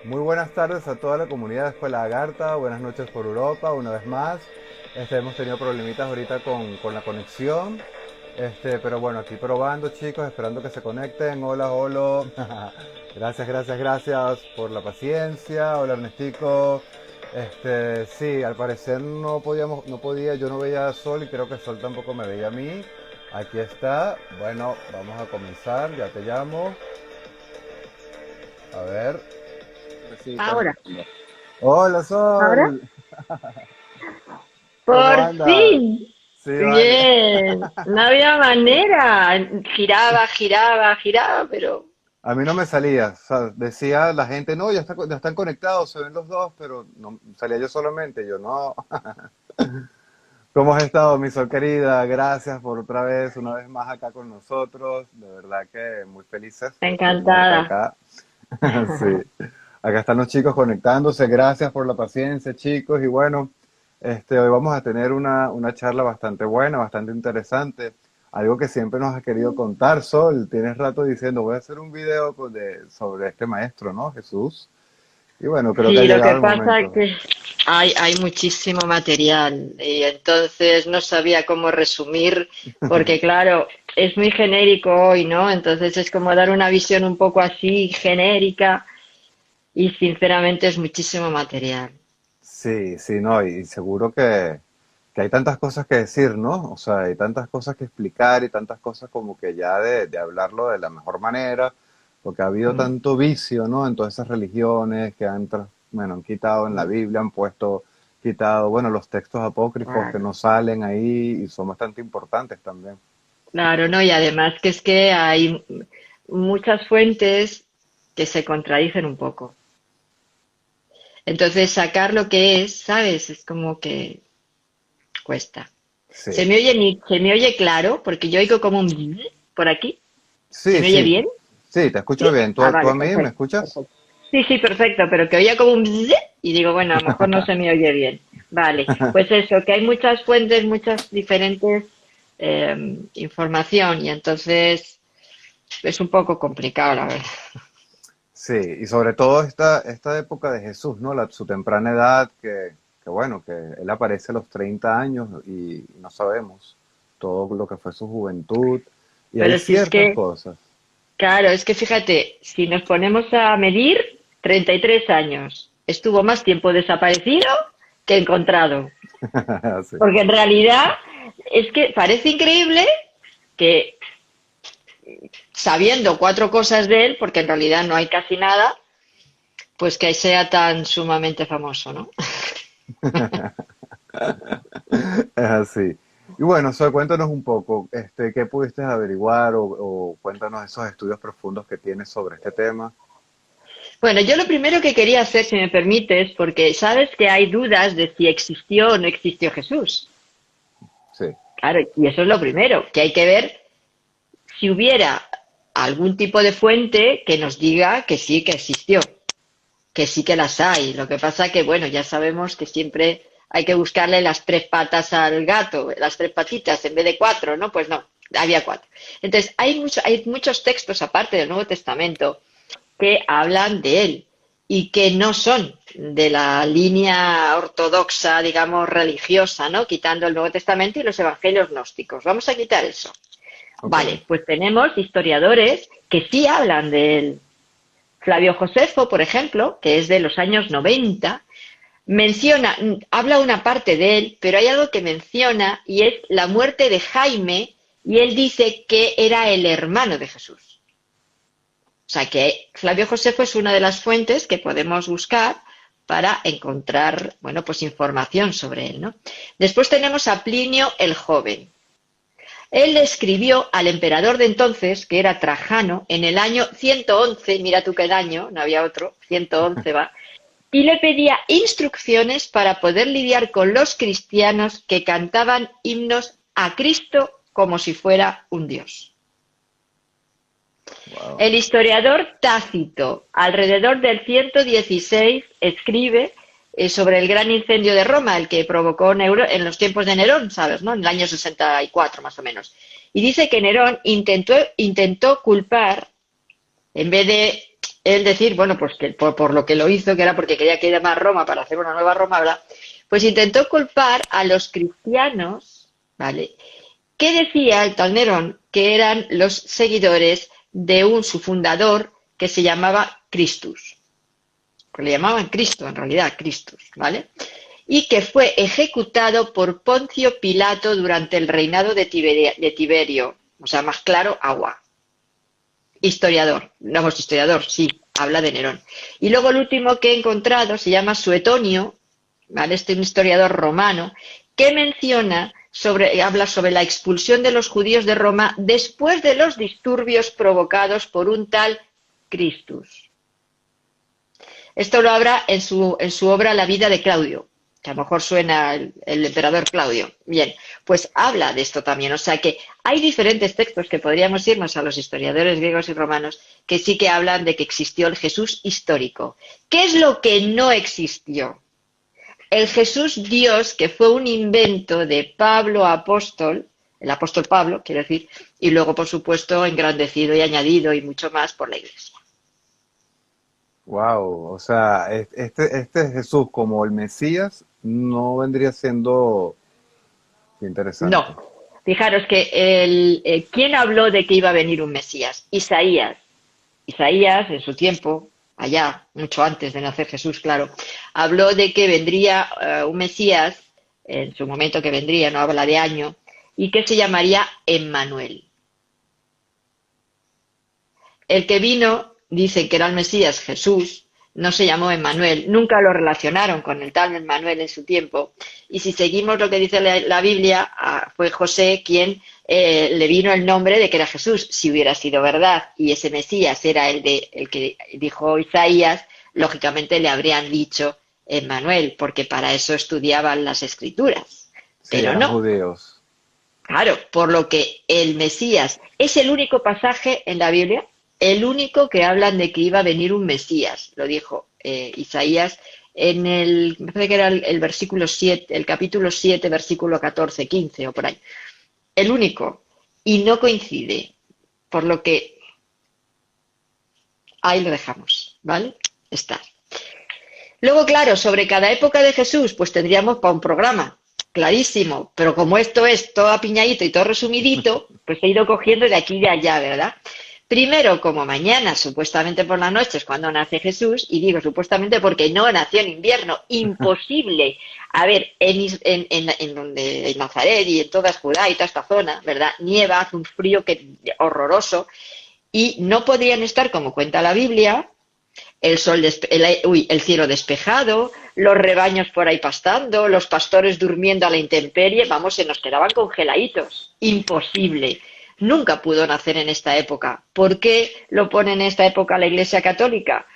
Muy buenas tardes a toda la comunidad de Escuela Agartha, buenas noches por Europa, una vez más. Hemos tenido problemitas ahorita con la conexión, pero bueno, aquí probando chicos, esperando que se conecten. Hola, hola. Gracias, gracias, gracias por la paciencia. Hola Ernestico. Sí, al parecer no podía, yo no veía a Sol y creo que Sol tampoco me veía a mí. Aquí está. Bueno, vamos a comenzar, ya te llamo. A ver. Sí, Ahora, hola ahora, Sol, ¿cómo por andas? fin. Sí, vale. Bien, no había manera. Giraba, giraba, giraba, pero A mí no me salía, o sea, decía la gente, no, ya están conectados, se ven los dos, pero no salía yo solamente, yo no. ¿Cómo has estado, mi Sol querida? Gracias por otra vez, una vez más acá con nosotros, de verdad que muy felices de tenerte encantada. acá. Sí, acá están los chicos conectándose, gracias por la paciencia, chicos, y bueno, hoy vamos a tener una charla bastante buena, bastante interesante, algo que siempre nos has querido contar, Sol, tienes rato diciendo, voy a hacer un video sobre este maestro, ¿no? Jesús, y bueno, creo que ha Sí, lo llegado que el pasa es momento. que hay muchísimo material y entonces no sabía cómo resumir, porque claro, es muy genérico hoy, ¿no? Entonces es como dar una visión un poco así genérica y sinceramente es muchísimo material. Sí, sí, no, y seguro que hay tantas cosas que decir, ¿no? O sea, hay tantas cosas que explicar y tantas cosas como que ya de hablarlo de la mejor manera, porque ha habido Mm. tanto vicio, ¿no? En todas esas religiones que bueno, han quitado en la Biblia, quitado, bueno, los textos apócrifos que Claro. no salen ahí y son bastante importantes también. Claro, ¿no? Y además que es que hay muchas fuentes que se contradicen un poco. Entonces, sacar lo que es, ¿sabes? Es como que cuesta. Sí, Se me oye claro, porque yo oigo como un bzz por aquí. ¿Se sí, me oye sí, bien? sí, te escucho ¿Sí? bien. Ah, Tú a vale, mí me perfecto, escuchas? perfecto. Sí, sí, perfecto, pero que oía como un bzz y digo, bueno, a lo mejor no se me oye bien. Vale, pues eso, que hay muchas fuentes, muchas diferentes información y entonces es un poco complicado, la verdad. Sí, y sobre todo esta época de Jesús, ¿no? Su temprana edad, que bueno, que él aparece a los 30 años y no sabemos todo lo que fue su juventud. Y hay Pero si es ciertas que, cosas. claro, es que fíjate, si nos ponemos a medir, 33 años. Estuvo más tiempo desaparecido que encontrado. Sí, Porque en realidad es que parece increíble que sabiendo cuatro cosas de él, porque en realidad no hay casi nada, pues que sea tan sumamente famoso, ¿no? es así. Y bueno, Sol, cuéntanos un poco, ¿qué pudiste averiguar o cuéntanos esos estudios profundos que tienes sobre este tema? Bueno, yo lo primero que quería hacer, si me permites, porque sabes que hay dudas de si existió o no existió Jesús. Sí, Claro, y eso es lo primero, que hay que ver si hubiera algún tipo de fuente que nos diga que sí que existió, que sí que las hay. Lo que pasa que, bueno, ya sabemos que siempre hay que buscarle las tres patas al gato, las tres patitas en vez de cuatro, ¿no? Pues no, había cuatro. Entonces, hay muchos textos aparte del Nuevo Testamento que hablan de él y que no son de la línea ortodoxa, digamos, religiosa, ¿no? Quitando el Nuevo Testamento y los evangelios gnósticos. Vamos a quitar eso. ok. Vale, pues tenemos historiadores que sí hablan de él. Flavio Josefo, por ejemplo, que es de los años 90, menciona, habla una parte de él, pero hay algo que menciona y es la muerte de Jaime y él dice que era el hermano de Jesús. O sea que Flavio Josefo es una de las fuentes que podemos buscar para encontrar, bueno, pues información sobre él, ¿no? Después tenemos a Plinio el Joven. Él le escribió al emperador de entonces, que era Trajano, en el año 111, mira tú qué año, no había otro, 111 va, y le pedía instrucciones para poder lidiar con los cristianos que cantaban himnos a Cristo como si fuera un dios. Wow. El historiador Tácito, alrededor del 116, escribe sobre el gran incendio de Roma, el que provocó Nerón en los tiempos de Nerón, ¿sabes? ¿No? En el año 64 más o menos. Y dice que Nerón intentó culpar, en vez de él decir, bueno, pues que por lo que lo hizo, que era porque quería que más Roma para hacer una nueva Roma, ¿verdad? Pues intentó culpar a los cristianos, ¿vale? Que decía el tal Nerón que eran los seguidores de su fundador que se llamaba Christus. Pues le llamaban Cristo, en realidad, Christus, ¿vale? Y que fue ejecutado por Poncio Pilato durante el reinado de Tiberio. O sea, más claro, agua. Historiador, no, historiador, sí, habla de Nerón. Y luego el último que he encontrado se llama Suetonio, ¿vale? Este es un historiador romano, que habla sobre la expulsión de los judíos de Roma después de los disturbios provocados por un tal Christus. Esto lo habla en su obra La vida de Claudio, que a lo mejor suena el emperador Claudio. Bien, pues habla de esto también. O sea que hay diferentes textos que podríamos irnos a los historiadores griegos y romanos que sí que hablan de que existió el Jesús histórico. ¿Qué es lo que no existió? El Jesús Dios, que fue un invento de Pablo apóstol, el apóstol Pablo, quiero decir, y luego, por supuesto, engrandecido y añadido y mucho más por la Iglesia. Wow, o sea, este Jesús como el Mesías no vendría siendo No. interesante. Fijaros que ¿quién habló de que iba a venir un Mesías? Isaías. Isaías, en su tiempo, allá, mucho antes de nacer Jesús, claro, habló de que vendría un Mesías, en su momento que vendría, no habla de año, y que se llamaría Emmanuel. El que vino, dicen que era el Mesías, Jesús, no se llamó Emmanuel, nunca lo relacionaron con el tal Emmanuel en su tiempo. Y si seguimos lo que dice la Biblia, fue José quien le vino el nombre de que era Jesús. Si hubiera sido verdad y ese Mesías era el que dijo Isaías, lógicamente le habrían dicho Emmanuel, porque para eso estudiaban las Escrituras. Sí, Pero eran no, judíos. claro, por lo que el Mesías es el único pasaje en la Biblia, el único que hablan de que iba a venir un Mesías, lo dijo Isaías me parece que era el versículo 7, el capítulo 7, versículo 14, 15 o por ahí. El único. Y no coincide, por lo que ahí lo dejamos, ¿vale? Está. Luego, claro, sobre cada época de Jesús, pues tendríamos para un programa, clarísimo, pero como esto es todo apiñadito y todo resumidito, pues he ido cogiendo de aquí y de allá, ¿verdad? Primero, como mañana, supuestamente por la noche, es cuando nace Jesús, y digo supuestamente porque no nació en invierno, imposible. A ver, en Nazaret y en toda Judá y toda esta zona, ¿verdad? Nieva, hace un frío horroroso, y no podrían estar, como cuenta la Biblia, el cielo despejado, los rebaños por ahí pastando, los pastores durmiendo a la intemperie, vamos, se nos quedaban congeladitos. Imposible. Nunca pudo nacer en esta época. ¿Por qué lo pone en esta época la Iglesia Católica?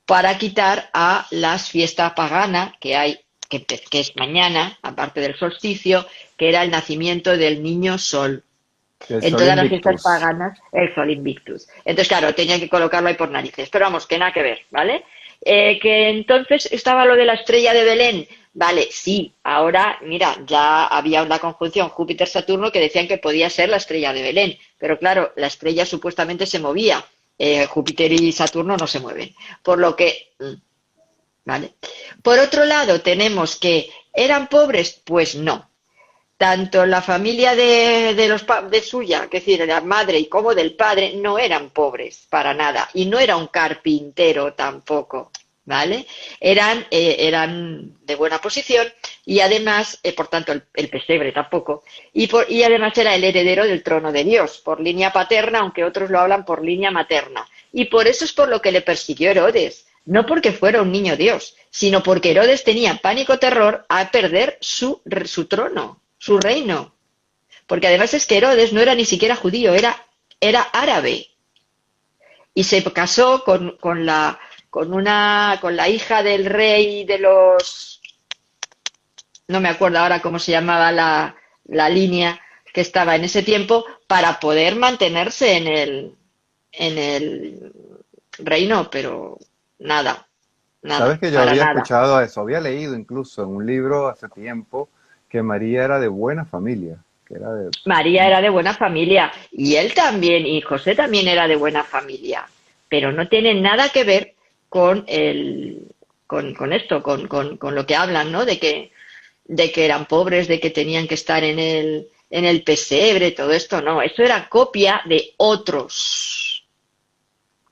Para quitar a las fiestas paganas que hay, que es mañana, aparte del solsticio, que era el nacimiento del niño sol. El En Sol todas las fiestas Invictus. paganas, el Sol Invictus. Entonces, claro, tenían que colocarlo ahí por narices. Pero vamos, que nada que ver, ¿vale? Que entonces estaba lo de la estrella de Belén. Vale, sí, ahora, mira, ya había una conjunción Júpiter-Saturno que decían que podía ser la estrella de Belén. Pero claro, la estrella supuestamente se movía. Júpiter y Saturno no se mueven. Por lo que, ¿vale? Por otro lado, tenemos que, ¿eran pobres? Pues no. Tanto la familia de suya, es decir, la madre y como del padre, no eran pobres para nada. Y no era un carpintero tampoco, ¿vale? Eran de buena posición y además, por tanto, el pesebre tampoco. Y además era el heredero del trono de Dios, por línea paterna, aunque otros lo hablan por línea materna. Y por eso es por lo que le persiguió Herodes. No porque fuera un niño Dios, sino porque Herodes tenía pánico terror a perder su trono, su reino. Porque además es que Herodes no era ni siquiera judío, era árabe. Y se casó con la hija del rey de los... No me acuerdo ahora cómo se llamaba la línea que estaba en ese tiempo para poder mantenerse en el reino, pero nada, Sabes nada, que yo para había nada. escuchado eso, había leído incluso en un libro hace tiempo que María era de buena familia, que era María era de buena familia y él también, y José también era de buena familia. pero no tiene nada que ver con con esto, con lo que hablan, ¿no? De que eran pobres, de que tenían que estar en el pesebre, todo esto, no, eso era copia de otros,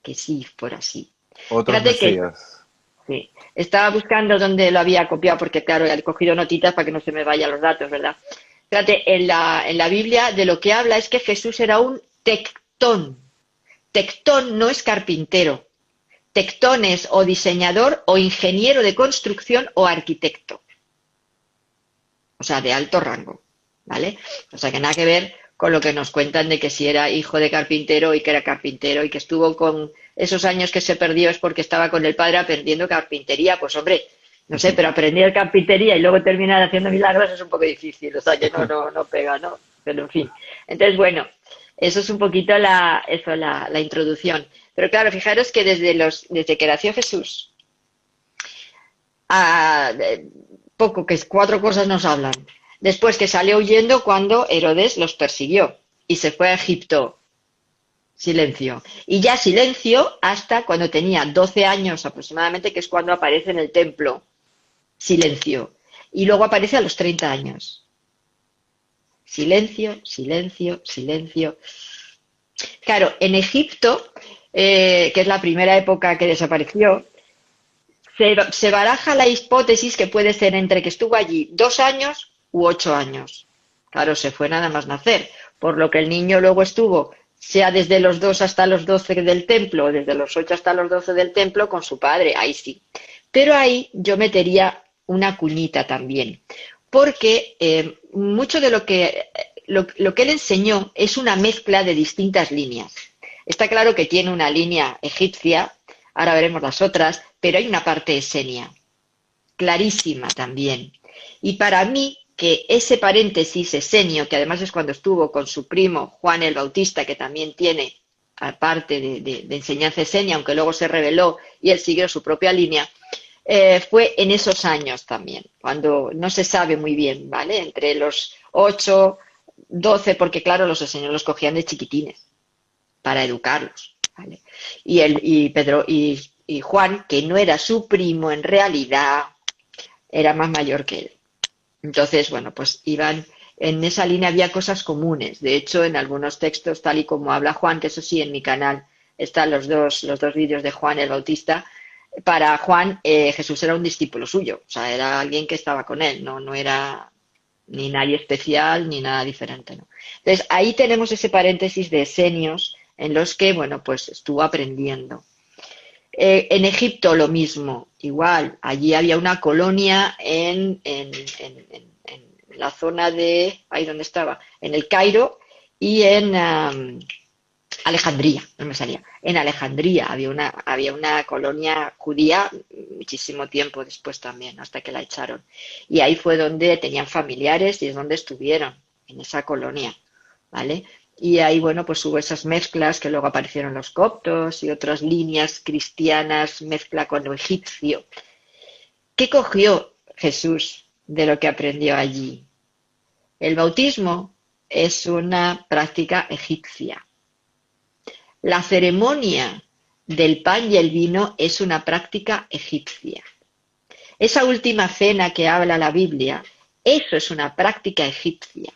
que sí fuera así. Otros Fíjate que mesías. sí, estaba buscando dónde lo había copiado, porque claro, he cogido notitas para que no se me vayan los datos, ¿verdad? Fíjate, en la Biblia de lo que habla es que Jesús era un tectón. Tectón no es carpintero. Tectón es o diseñador o ingeniero de construcción o arquitecto. O sea, de alto rango, ¿vale? O sea, que nada que ver con lo que nos cuentan de que si era hijo de carpintero y que era carpintero y que estuvo con esos años que se perdió es porque estaba con el padre aprendiendo carpintería. Pues hombre, no sé, pero aprender carpintería y luego terminar haciendo milagros es un poco difícil, o sea, que no pega, ¿no? Pero en fin. Entonces, bueno, eso es un poquito la introducción. Pero claro, fijaros que desde que nació Jesús, a, poco que cuatro cosas nos hablan. Después que salió huyendo cuando Herodes los persiguió y se fue a Egipto. Silencio. Y ya silencio hasta cuando tenía 12 años aproximadamente, que es cuando aparece en el templo. Silencio. Y luego aparece a los 30 años. Silencio, silencio, silencio. Claro, en Egipto, que es la primera época que desapareció, se baraja la hipótesis que puede ser entre que estuvo allí 2 años u 8 años. Claro, se fue nada más nacer, por lo que el niño luego estuvo, sea desde los 2 hasta los 12 del templo, o desde los 8 hasta los 12 del templo, con su padre, ahí sí. Pero ahí yo metería una cuñita también, porque mucho de lo que él enseñó es una mezcla de distintas líneas. Está claro que tiene una línea egipcia, ahora veremos las otras, pero hay una parte esenia, clarísima también. Y para mí, que ese paréntesis esenio, que además es cuando estuvo con su primo Juan el Bautista, que también tiene parte de enseñanza esenia, aunque luego se rebeló y él siguió su propia línea, fue en esos años también, cuando no se sabe muy bien, ¿vale? Entre los 8, 12, porque claro, los esenios los cogían de chiquitines para educarlos, ¿vale? Y Juan, que no era su primo en realidad, era más mayor que él. Entonces, bueno, pues iban, en esa línea había cosas comunes. De hecho, en algunos textos, tal y como habla Juan, que eso sí, en mi canal están los dos vídeos de Juan el Bautista. Para Juan, Jesús era un discípulo suyo, o sea, era alguien que estaba con él, no era ni nadie especial ni nada diferente, ¿no? Entonces, ahí tenemos ese paréntesis de esenios en los que, bueno, pues estuvo aprendiendo. En Egipto lo mismo, igual, allí había una colonia en la zona de, ahí donde estaba, en el Cairo y en Alejandría, no me salía, en Alejandría había una colonia judía muchísimo tiempo después también, hasta que la echaron. Y ahí fue donde tenían familiares y es donde estuvieron, en esa colonia, ¿vale? Y ahí, bueno, pues hubo esas mezclas que luego aparecieron los coptos y otras líneas cristianas, mezcla con lo egipcio. ¿Qué cogió Jesús de lo que aprendió allí? El bautismo es una práctica egipcia. La ceremonia del pan y el vino es una práctica egipcia. Esa última cena que habla la Biblia, eso es una práctica egipcia,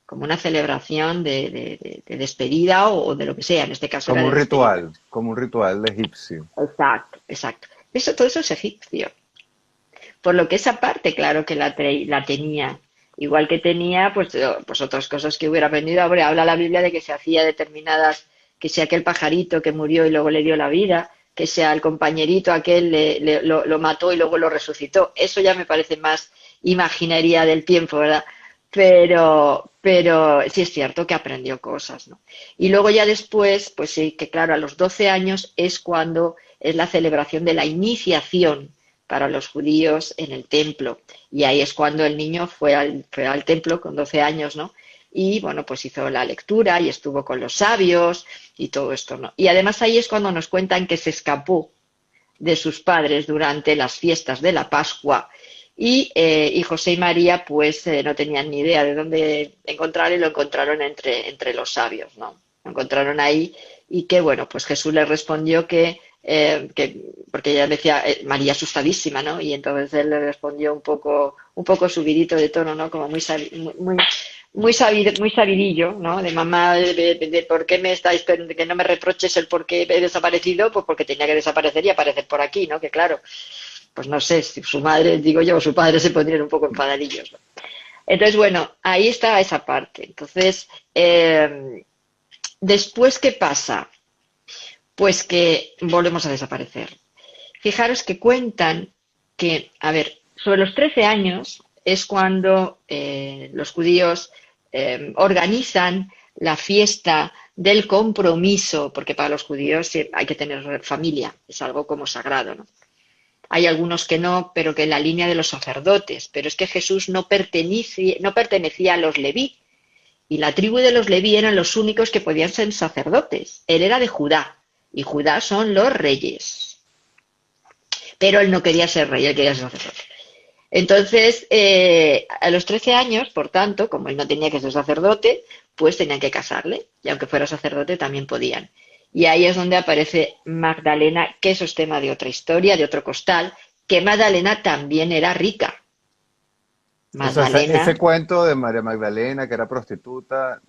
como una celebración de despedida o de lo que sea, en este caso era de despedida. Como un ritual egipcio. Exacto, exacto. Todo eso es egipcio. Por lo que esa parte, claro que la tenía. Igual que tenía, pues otras cosas que hubiera aprendido. Ahora habla la Biblia de que se hacía determinadas, que sea aquel pajarito que murió y luego le dio la vida, que sea el compañerito aquel lo mató y luego lo resucitó. Eso ya me parece más imaginería del tiempo, ¿verdad? Pero sí es cierto que aprendió cosas, ¿no? Y luego ya después, pues sí, que claro, a los 12 años es cuando es la celebración de la iniciación para los judíos en el templo. Y ahí es cuando el niño fue al templo con 12 años, ¿no? Y bueno, pues hizo la lectura y estuvo con los sabios y todo esto, ¿no? Y además ahí es cuando nos cuentan que se escapó de sus padres durante las fiestas de la Pascua y José y María pues no tenían ni idea de dónde encontrar y lo encontraron entre los sabios, ¿no? lo encontraron ahí y que, bueno, pues Jesús le respondió porque ella decía, María asustadísima, ¿no? Y entonces él le respondió un poco subidito de tono, ¿no? Como muy sabidillo, ¿no? De mamá, de por qué me estáis, de que no me reproches el por qué he desaparecido, pues porque tenía que desaparecer y aparecer por aquí, ¿no? Que claro, pues no sé, si su madre, digo yo, o su padre se pondrían un poco enfadadillos, ¿no? Entonces, bueno, ahí está esa parte. Entonces, después, ¿qué pasa? Pues que volvemos a desaparecer. Fijaros que cuentan que, a ver, sobre los 13 años es cuando los judíos organizan la fiesta del compromiso, porque para los judíos hay que tener familia, es algo como sagrado, ¿no? Hay algunos que no, pero que en la línea de los sacerdotes, pero es que Jesús no pertenecía a los Leví, y la tribu de los Leví eran los únicos que podían ser sacerdotes. Él era de Judá, y Judá son los reyes. Pero él no quería ser rey, él quería ser sacerdote. Entonces, a los 13 años, por tanto, como él no tenía que ser sacerdote, pues tenían que casarle, y aunque fuera sacerdote también podían. Y ahí es donde aparece Magdalena, que eso es tema de otra historia, de otro costal, que Magdalena también era rica. O sea, Magdalena, ese cuento de María Magdalena, que era prostituta,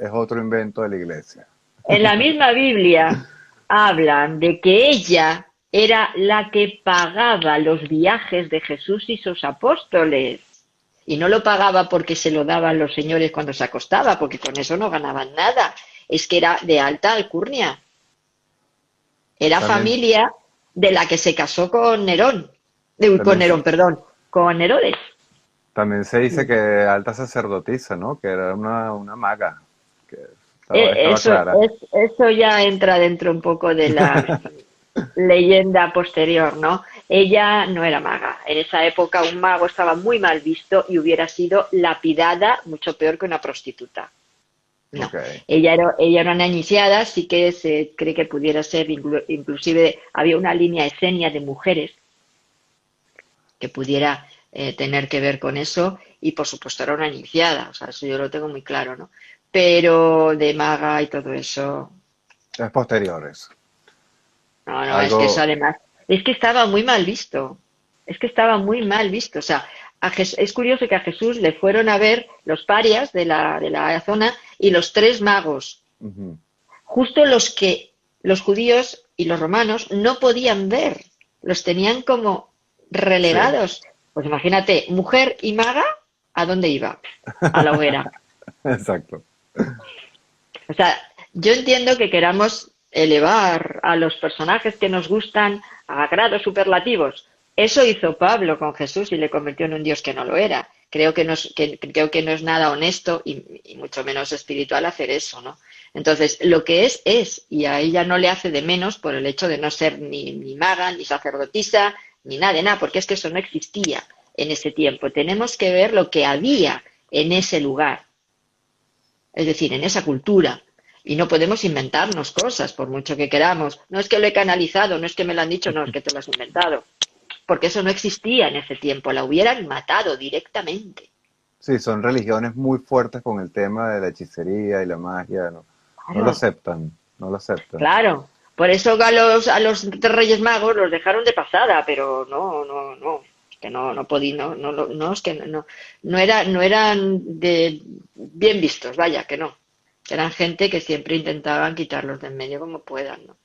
es otro invento de la iglesia. en la misma Biblia hablan de que ella era la que pagaba los viajes de Jesús y sus apóstoles. Y no lo pagaba porque se lo daban los señores cuando se acostaba, porque con eso no ganaban nada. Es que era de alta alcurnia. Era También, familia de la que se casó con Nerón. Con también, Nerón, perdón, con Herodes. también se dice que alta sacerdotisa, ¿no? Que era una maga, que estaba clara. Eso ya entra dentro un poco de la leyenda posterior, ¿no? Ella no era maga. En esa época un mago estaba muy mal visto y hubiera sido lapidada mucho peor que una prostituta. No, Ok, ella era una iniciada, sí que se cree que pudiera ser, inclusive había una línea esenia de mujeres que pudiera tener que ver con eso y por supuesto era una iniciada, o sea, eso yo lo tengo muy claro, ¿no? Pero de maga y todo eso, es posteriores. no, no, es que eso Algo, además, es que estaba muy mal visto, es que estaba muy mal visto, o sea, es curioso que a Jesús le fueron a ver los parias de la zona y los tres magos, ujú, justo los que los judíos y los romanos no podían ver, los tenían como sí, relegados. Pues imagínate, mujer y maga, ¿a dónde iba? A la hoguera. exacto. O sea, yo entiendo que queramos elevar a los personajes que nos gustan a grados superlativos. Eso hizo Pablo con Jesús y le convirtió en un Dios que no lo era. Creo que no es nada honesto y mucho menos espiritual hacer eso, ¿no? Entonces, lo que es, y a ella no le hace de menos por el hecho de no ser ni maga, ni sacerdotisa, ni nada de nada, porque es que eso no existía en ese tiempo. Tenemos que ver lo que había en ese lugar, es decir, en esa cultura. Y no podemos inventarnos cosas, por mucho que queramos. No es que lo he canalizado, no es que me lo han dicho, no, es que te lo has inventado. Porque eso no existía en ese tiempo, la hubieran matado directamente. Sí, son religiones muy fuertes con el tema de la hechicería y la magia, no, no lo Claro, aceptan, no lo aceptan. claro. Por eso a los Reyes Magos los dejaron de pasada, pero no, no, no. Es que no, no podían, no, no, no, es que no, no eran bien vistos, vaya, que no. Eran gente que siempre intentaban quitarlos de en medio como puedan, ¿no?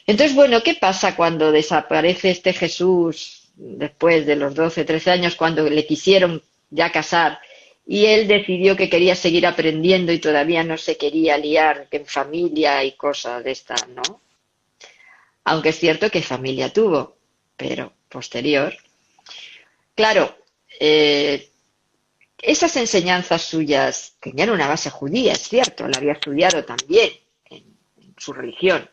Entonces, bueno, ¿qué pasa cuando desaparece este Jesús después de los 12, 13 años, cuando le quisieron ya casar y él decidió que quería seguir aprendiendo y todavía no se quería liar en familia y cosas de estas, ¿no? Aunque es cierto que familia tuvo, pero posterior. Claro, esas enseñanzas suyas tenían una base judía, es cierto, la había estudiado también en su religión.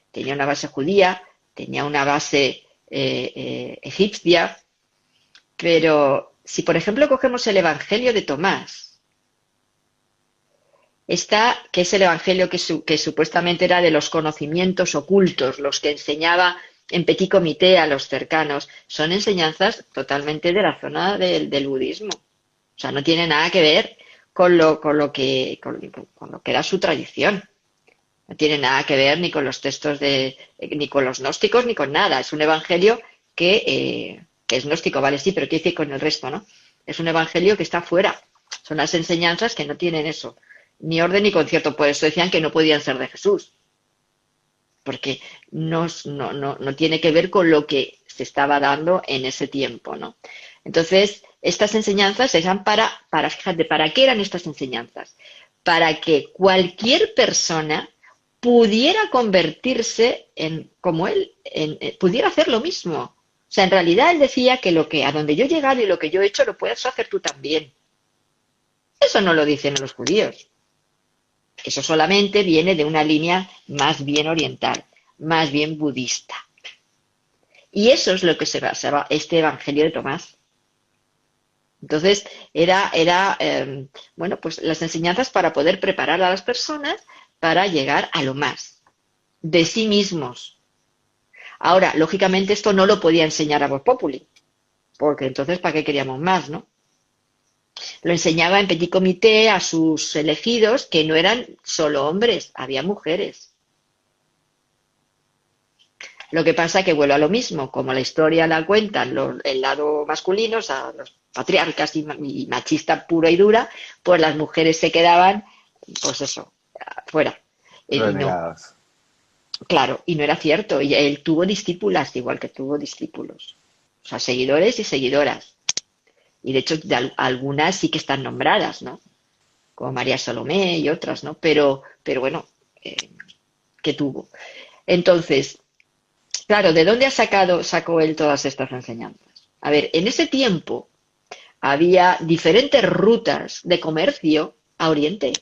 Tenía una base judía, tenía una base egipcia, pero si por ejemplo cogemos el Evangelio de Tomás, está, que es el Evangelio que supuestamente era de los conocimientos ocultos, los que enseñaba en petit comité a los cercanos, son enseñanzas totalmente de la zona del budismo. O sea, no tiene nada que ver con lo que era su tradición. No tiene nada que ver ni con los textos ni con los gnósticos, ni con nada. Es un evangelio que es gnóstico, vale, sí, pero quiere decir con el resto, ¿no? Es un evangelio que está fuera. Son las enseñanzas que no tienen eso, ni orden ni concierto. Por eso decían que no podían ser de Jesús, porque no tiene que ver con lo que se estaba dando en ese tiempo, ¿no? Entonces, estas enseñanzas eran fíjate, ¿para qué eran estas enseñanzas? Para que cualquier persona pudiera convertirse como él, pudiera hacer lo mismo. O sea, en realidad él decía que a donde yo he llegado y lo que yo he hecho lo puedes hacer tú también. Eso no lo dicen los judíos. Eso solamente viene de una línea más bien oriental, más bien budista. Y eso es lo que se basaba este Evangelio de Tomás. Entonces, bueno, pues las enseñanzas para poder preparar a las personas para llegar a lo más, de sí mismos. Ahora, lógicamente, esto no lo podía enseñar a Vox Populi, porque entonces, ¿para qué queríamos más, no? Lo enseñaba en petit comité a sus elegidos, que no eran solo hombres, había mujeres. Lo que pasa que vuelve a lo mismo, como la historia la cuentan el lado masculino, o sea, los patriarcas y machista pura y dura, pues las mujeres se quedaban, pues eso, fuera. Y no, Renegadas. claro, y no era cierto. Y él tuvo discípulas, igual que tuvo discípulos. O sea, seguidores y seguidoras. Y de hecho, algunas sí que están nombradas, ¿no? Como María Salomé y otras, ¿no? Pero bueno, que tuvo. Entonces, claro, ¿de dónde sacó él todas estas enseñanzas? A ver, en ese tiempo había diferentes rutas de comercio a Oriente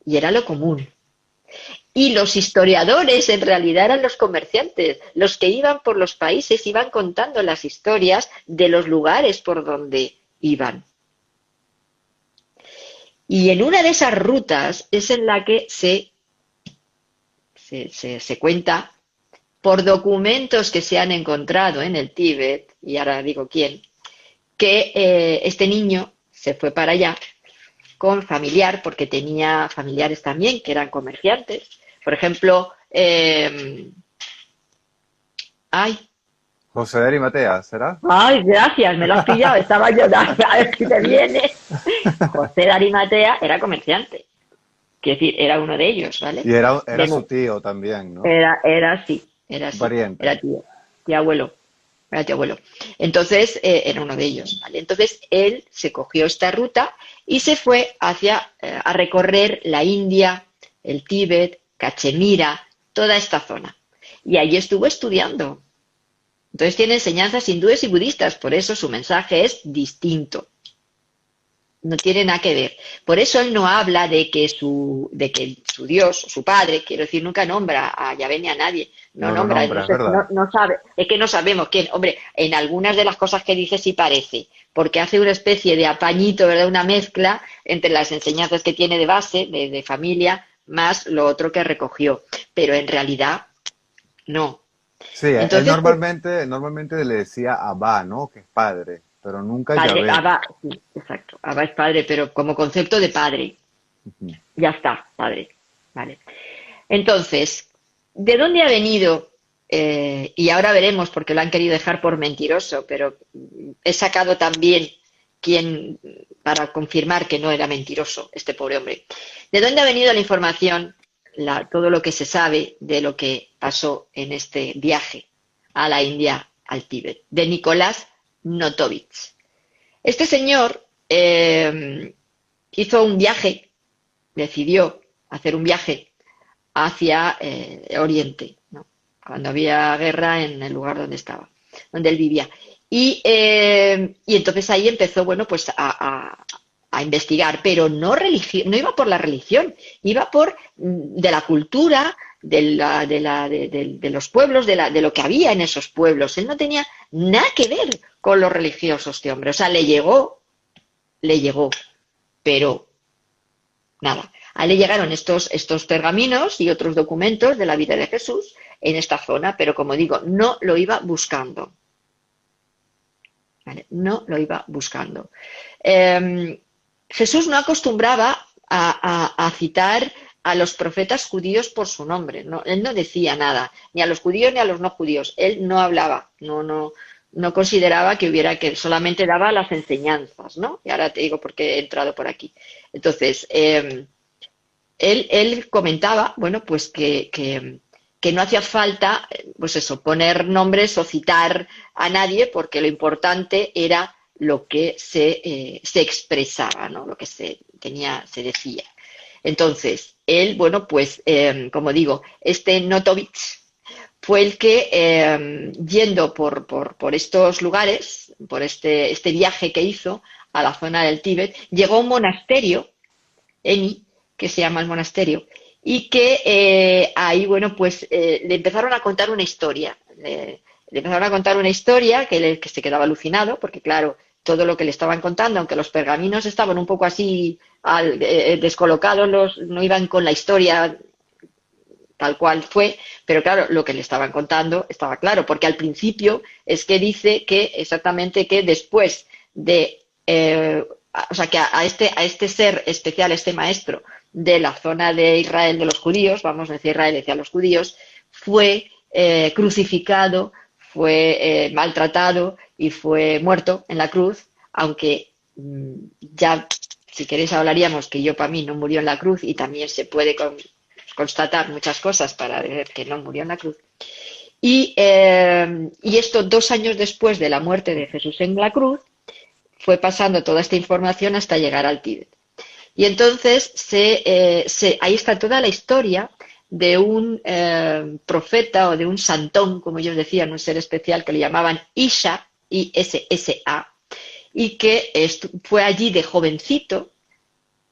y era lo común. Y los historiadores en realidad eran los comerciantes, los que iban por los países, iban contando las historias de los lugares por donde iban. Y en una de esas rutas es en la que se cuenta por documentos que se han encontrado en el Tíbet, y ahora digo quién, que este niño se fue para allá con familiar, porque tenía familiares también que eran comerciantes. Por ejemplo, José de Arimatea, ¿será? ay, gracias, me lo has pillado, estaba yo, a ver si te viene. José de Arimatea era comerciante, quiero decir, era uno de ellos, ¿vale? Y era su tío también, ¿no? Era Un así, pariente. era tío abuelo. Era tío abuelo. Entonces, era uno de ellos, ¿vale? Entonces, él se cogió esta ruta y se fue a recorrer la India, el Tíbet, Cachemira, toda esta zona. Y allí estuvo estudiando. Entonces tiene enseñanzas hindúes y budistas, por eso su mensaje es distinto. No tiene nada que ver. Por eso él no habla de que su Dios, su padre, quiero decir, nunca nombra a Yahvé ni a nadie. No No lo nombra, nombra, es verdad. no sabe. Es que no sabemos quién. Hombre, en algunas de las cosas que dice sí parece, porque hace una especie de apañito, ¿verdad? Una mezcla entre las enseñanzas que tiene de base, de familia, más lo otro que recogió. Pero en realidad, no. Sí, él Entonces, pues, normalmente le decía Abba, ¿no? Que es padre, pero nunca padre, Yahvé. Abba, sí, exacto. Abba es padre, pero como concepto de padre. Ujú. Ya está, padre. Vale. Entonces, ¿de dónde ha venido? Y ahora veremos, porque lo han querido dejar por mentiroso, pero he sacado también para confirmar que no era mentiroso este pobre hombre. ¿De dónde ha venido la información, todo lo que se sabe de lo que pasó en este viaje a la India, al Tíbet? De Nicolás Notovitz. Este señor hizo un viaje, decidió hacer un viaje hacia Oriente, ¿no? Cuando había guerra en el lugar donde estaba, donde él vivía. Y entonces ahí empezó, bueno, pues a investigar, pero no iba por la religión, iba por de la cultura, de los pueblos, de lo que había en esos pueblos. Él no tenía nada que ver con los religiosos, este hombre. O sea, le llegó, pero nada. A él le llegaron estos pergaminos y otros documentos de la vida de Jesús en esta zona, pero como digo, no lo iba buscando. ¿Vale? No lo iba buscando. Jesús no acostumbraba a citar a los profetas judíos por su nombre. No, él no decía nada, ni a los judíos ni a los no judíos. Él no hablaba, no consideraba que hubiera que, solamente daba las enseñanzas, ¿no? Y ahora te digo por qué he entrado por aquí. Entonces, él comentaba, bueno, pues que no hacía falta, pues eso, poner nombres o citar a nadie, porque lo importante era lo que se expresaba, ¿no? Lo que se decía. Entonces, él, bueno, pues, como digo, este Notovitz fue el que, yendo por estos lugares, por este viaje que hizo a la zona del Tíbet, llegó a un monasterio, Eni, que se llama el monasterio, y que ahí, bueno, pues le empezaron a contar una historia. Le empezaron a contar una historia que se quedaba alucinado, porque claro, todo lo que le estaban contando, aunque los pergaminos estaban un poco así descolocados, no iban con la historia tal cual fue, pero claro, lo que le estaban contando estaba claro, porque al principio es que dice que exactamente que después de, o sea, que a este ser especial, este maestro de la zona de Israel de los judíos, vamos a decir Israel decía los judíos, fue crucificado, fue maltratado y fue muerto en la cruz, aunque ya, si queréis hablaríamos que yo para mí no murió en la cruz y también se puede constatar muchas cosas para ver que no murió en la cruz. Y esto 2 años después de la muerte de Jesús en la cruz, fue pasando toda esta información hasta llegar al Tíbet. Y entonces ahí está toda la historia de un profeta o de un santón, como ellos decían, un ser especial que le llamaban Isha, I-S-S-A, y que fue allí de jovencito,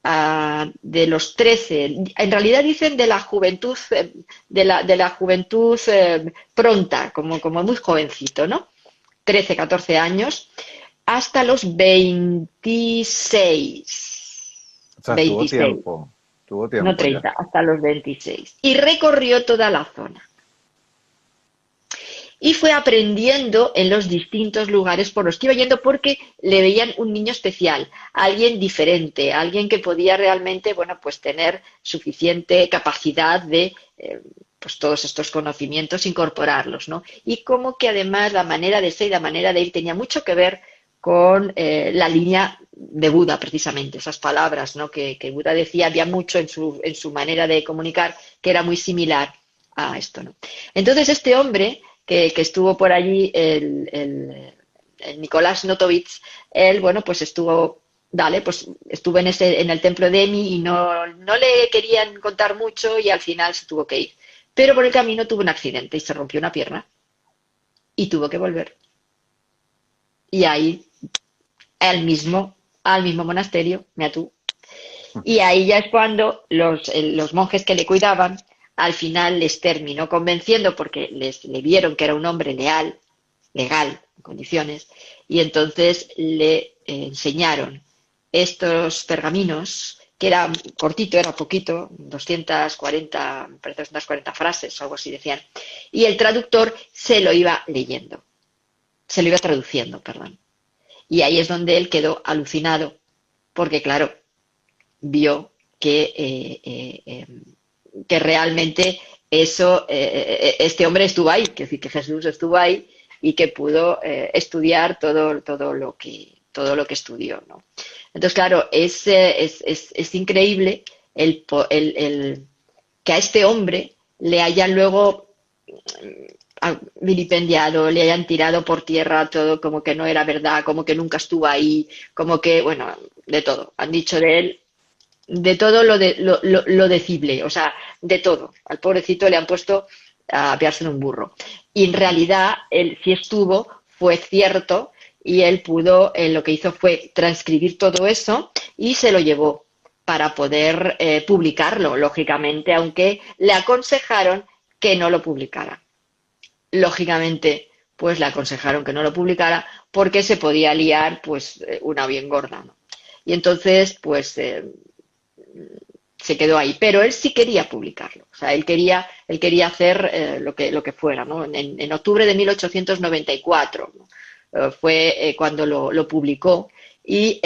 de los 13, en realidad dicen de la juventud, de la juventud pronta, como muy jovencito, ¿no? 13, 14 años, hasta los 26. O sea, 26, tuvo no tiempo ya. 30, hasta los 26. Y recorrió toda la zona. Y fue aprendiendo en los distintos lugares por los que iba yendo porque le veían un niño especial, alguien diferente, alguien que podía realmente, bueno, pues tener suficiente capacidad de pues todos estos conocimientos incorporarlos, ¿no? Y como que además la manera de ser y la manera de ir tenía mucho que ver con la línea de Buda, precisamente, esas palabras, ¿no? que Buda decía, había mucho en su manera de comunicar que era muy similar a esto, ¿no? Entonces este hombre que estuvo por allí, el Nicolás Notovitz, él, bueno, pues estuvo en el templo de Emi y no le querían contar mucho y al final se tuvo que ir. Pero por el camino tuvo un accidente y se rompió una pierna y tuvo que volver. Y ahí, al mismo monasterio, mira tú. Y ahí ya es cuando los monjes que le cuidaban al final les terminó convenciendo porque le vieron que era un hombre legal, en condiciones, y entonces le enseñaron estos pergaminos, que era cortito, era poquito, 240, parece 240 frases, algo así decían, y el traductor se lo iba traduciendo, perdón. Y ahí es donde él quedó alucinado, porque claro, vio que realmente este hombre estuvo ahí, que Jesús estuvo ahí y que pudo estudiar todo lo que estudió, ¿no? Entonces, claro, es increíble que a este hombre le hayan luego vilipendiado, le hayan tirado por tierra todo como que no era verdad, como que nunca estuvo ahí, como que, bueno, de todo. Han dicho de él de todo lo decible, o sea, de todo. Al pobrecito le han puesto a apearse en un burro. Y en realidad, él sí estuvo, fue cierto, y él pudo, lo que hizo fue transcribir todo eso y se lo llevó para poder publicarlo, lógicamente, aunque le aconsejaron que no lo publicara. Lógicamente, pues le aconsejaron que no lo publicara porque se podía liar, pues, una bien gorda, ¿no? Y entonces, pues, se quedó ahí, pero él sí quería publicarlo, o sea, él quería hacer lo que fuera, ¿no? En octubre de 1894, ¿no? Fue cuando lo publicó y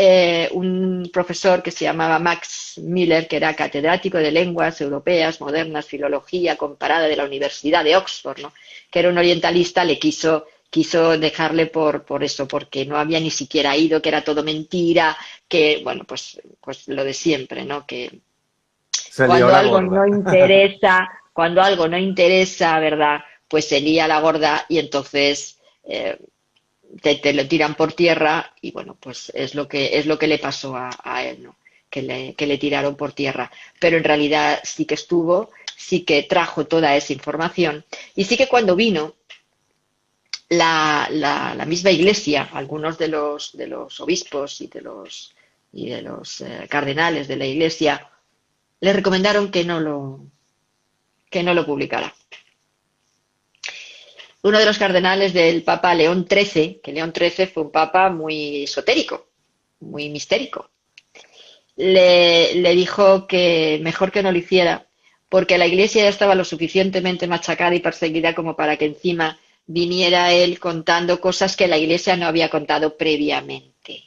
un profesor que se llamaba Max Miller, que era catedrático de lenguas europeas, modernas, filología comparada de la Universidad de Oxford, ¿no? Que era un orientalista, quiso dejarle por eso, porque no había ni siquiera ido, que era todo mentira, que, bueno, pues lo de siempre, ¿no? Que Se lió la gorda. cuando algo no interesa, ¿verdad? Pues se lía la gorda y entonces te lo tiran por tierra y bueno, pues es lo que le pasó a él, ¿no? Que le tiraron por tierra. Pero en realidad sí que estuvo, sí que trajo toda esa información y sí que cuando vino la misma iglesia, algunos de los obispos y de los cardenales de la iglesia le recomendaron que no lo publicara. Uno de los cardenales del Papa León XIII, que León XIII fue un papa muy esotérico, muy mistérico, le dijo que mejor que no lo hiciera, porque la iglesia ya estaba lo suficientemente machacada y perseguida como para que encima viniera él contando cosas que la iglesia no había contado previamente.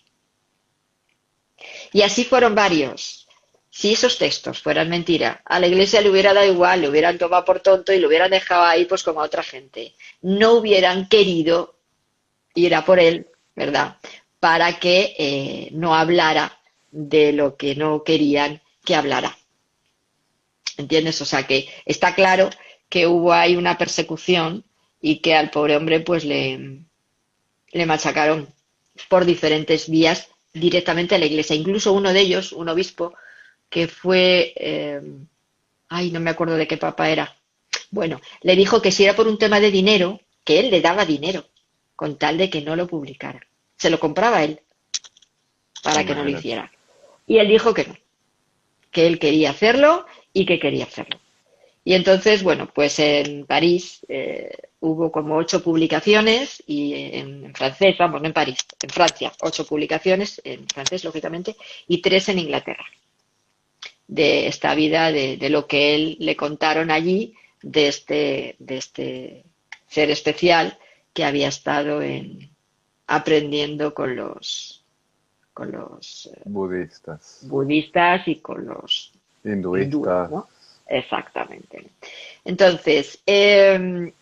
Y así fueron varios. Si esos textos fueran mentira, a la iglesia le hubiera dado igual, le hubieran tomado por tonto y lo hubieran dejado ahí pues como a otra gente. No hubieran querido ir a por él, ¿verdad? Para que no hablara de lo que no querían que hablara. ¿Entiendes? O sea que está claro que hubo ahí una persecución y que al pobre hombre pues le machacaron por diferentes vías directamente a la iglesia. Incluso uno de ellos, un obispo, que fue, ay, no me acuerdo de qué papa era. Bueno, le dijo que si era por un tema de dinero, que él le daba dinero, con tal de que no lo publicara. Se lo compraba él para que no lo Imagínate. hiciera. Y él dijo que no, que él quería hacerlo y que quería hacerlo. Y entonces, bueno, pues en París hubo como 8 publicaciones y en francés, vamos, no en París, en Francia, 8 publicaciones, en francés, lógicamente, y 3 en Inglaterra, de esta vida, de lo que él le contaron allí, de este ser especial que había estado aprendiendo con los Budistas, budistas y con los hindúes, hinduistas. ¿no? Exactamente. Entonces, tienen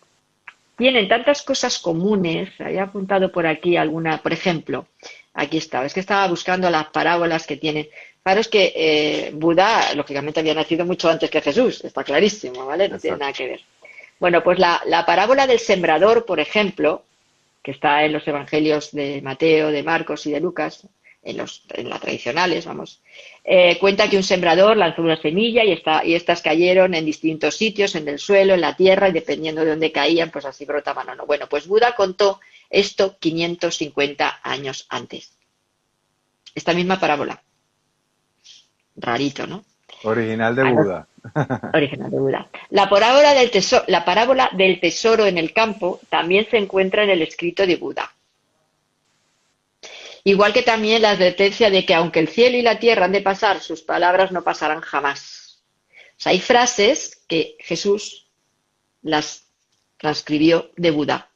tantas cosas comunes. Había apuntado por aquí alguna, por ejemplo, aquí estaba, es que estaba buscando las parábolas que tienen. Claro, es que Buda, lógicamente, había nacido mucho antes que Jesús, está clarísimo, ¿vale? No tiene nada Exacto. que ver. Bueno, pues la parábola del sembrador, por ejemplo, que está en los evangelios de Mateo, de Marcos y de Lucas, en las tradicionales, vamos, cuenta que un sembrador lanzó una semilla y estas cayeron en distintos sitios, en el suelo, en la tierra, y dependiendo de dónde caían, pues así brotaban o no. Bueno, pues Buda contó esto 550 años antes. Esta misma parábola. Rarito, ¿no? Original de A no- Buda. Original de Buda. La parábola del tesoro en el campo también se encuentra en el escrito de Buda. Igual que también la advertencia de que aunque el cielo y la tierra han de pasar, sus palabras no pasarán jamás. O sea, hay frases que Jesús las transcribió de Buda.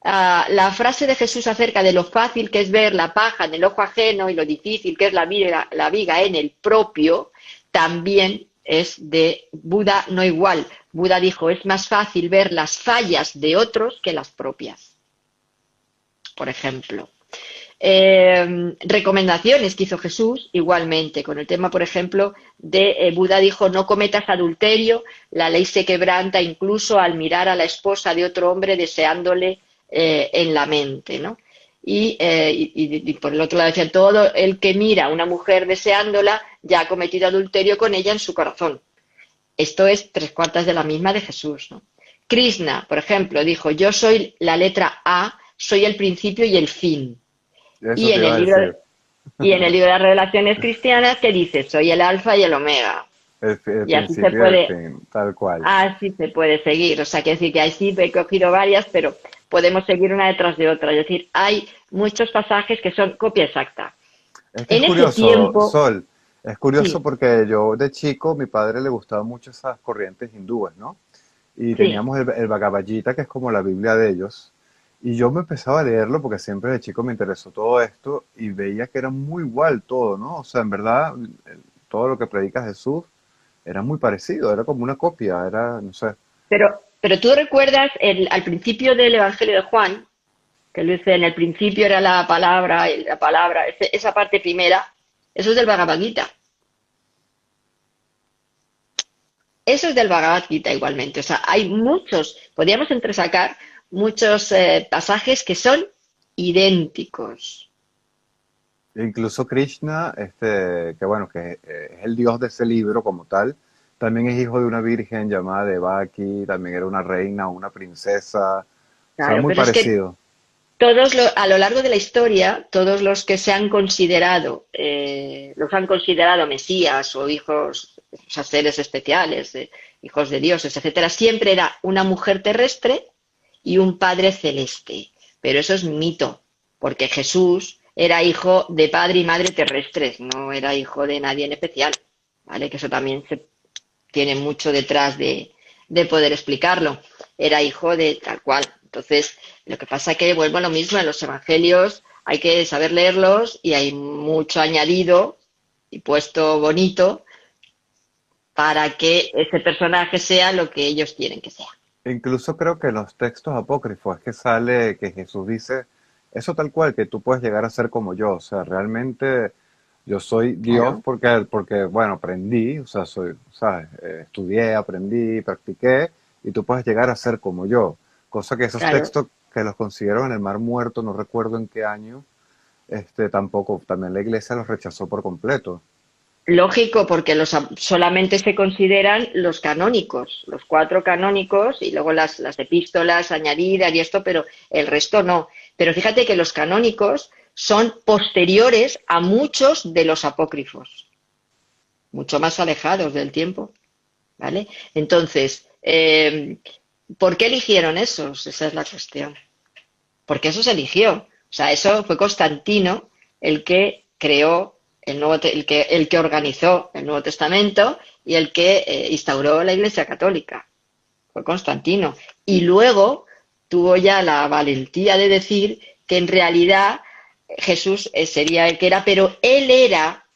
La frase de Jesús acerca de lo fácil que es ver la paja en el ojo ajeno y lo difícil que es la viga en el propio, también es de Buda, no igual. Buda dijo, es más fácil ver las fallas de otros que las propias, por ejemplo. Recomendaciones que hizo Jesús igualmente con el tema, por ejemplo, de Buda dijo no cometas adulterio, la ley se quebranta incluso al mirar a la esposa de otro hombre deseándole en la mente, ¿no? Y por el otro lado decía todo el que mira a una mujer deseándola ya ha cometido adulterio con ella en su corazón. Esto es 3/4 de la misma de Jesús, ¿no? Krishna, por ejemplo, dijo yo soy la letra A, soy el principio y el fin. Eso Y te en iba el a libro, decir. y en el libro de las relaciones cristianas que dice, soy el alfa y el omega. El Y así se principio y el puede, fin, tal cual. así se puede seguir. O sea, que decir que ahí sí he cogido varias, pero podemos seguir una detrás de otra. Es decir, hay muchos pasajes que son copia exacta. Es que es En ese curioso, tiempo, Sol, es curioso sí, porque yo de chico, mi padre le gustaban mucho esas corrientes hindúes, ¿no? Y sí, teníamos el Bhagavad Gita, que es como la Biblia de ellos. Y yo me empezaba a leerlo porque siempre de chico me interesó todo esto y veía que era muy igual todo, ¿no? O sea, en verdad, todo lo que predica Jesús era muy parecido, era como una copia, era, no sé. Pero tú recuerdas al principio del Evangelio de Juan, que lo dice, en el principio era la palabra, esa parte primera, eso es del Bhagavad Gita. Eso es del Bhagavad Gita igualmente. O sea, hay muchos, podríamos entresacar muchos pasajes que son idénticos. E incluso Krishna, que bueno, que es el dios de ese libro como tal, también es hijo de una virgen llamada Devaki, también era una reina, una princesa, o sea, Claro, muy pero es que parecido. a lo largo de la historia, todos los que se han considerado, los han considerado mesías o hijos, o sea, seres especiales, hijos de dioses, etcétera, siempre era una mujer terrestre y un padre celeste. Pero eso es mito, porque Jesús era hijo de padre y madre terrestres, no era hijo de nadie en especial, ¿vale? Que eso también se tiene mucho detrás de poder explicarlo. Era hijo de tal cual. Entonces, lo que pasa es que vuelvo a lo mismo, en los evangelios hay que saber leerlos y hay mucho añadido y puesto bonito para que ese personaje sea lo que ellos quieren que sea. E incluso creo que en los textos apócrifos es que sale que Jesús dice eso tal cual, que tú puedes llegar a ser como yo, o sea, realmente yo soy Dios Claro, porque bueno, aprendí, o sea, soy, ¿sabes? Estudié, aprendí, practiqué, y tú puedes llegar a ser como yo, cosa que esos claro. textos que los consiguieron en el Mar Muerto, no recuerdo en qué año, tampoco, también la iglesia los rechazó por completo. Lógico, porque solamente se consideran los canónicos, los cuatro canónicos y luego las epístolas añadidas y esto, pero el resto no. Pero fíjate que los canónicos son posteriores a muchos de los apócrifos, mucho más alejados del tiempo, ¿vale? Entonces, ¿por qué eligieron esos? Esa es la cuestión. Porque eso se eligió. O sea, eso fue Constantino el que creó el que organizó el Nuevo Testamento y el que instauró la Iglesia Católica. Fue Constantino. Y luego tuvo ya la valentía de decir que en realidad Jesús sería el que era, pero él era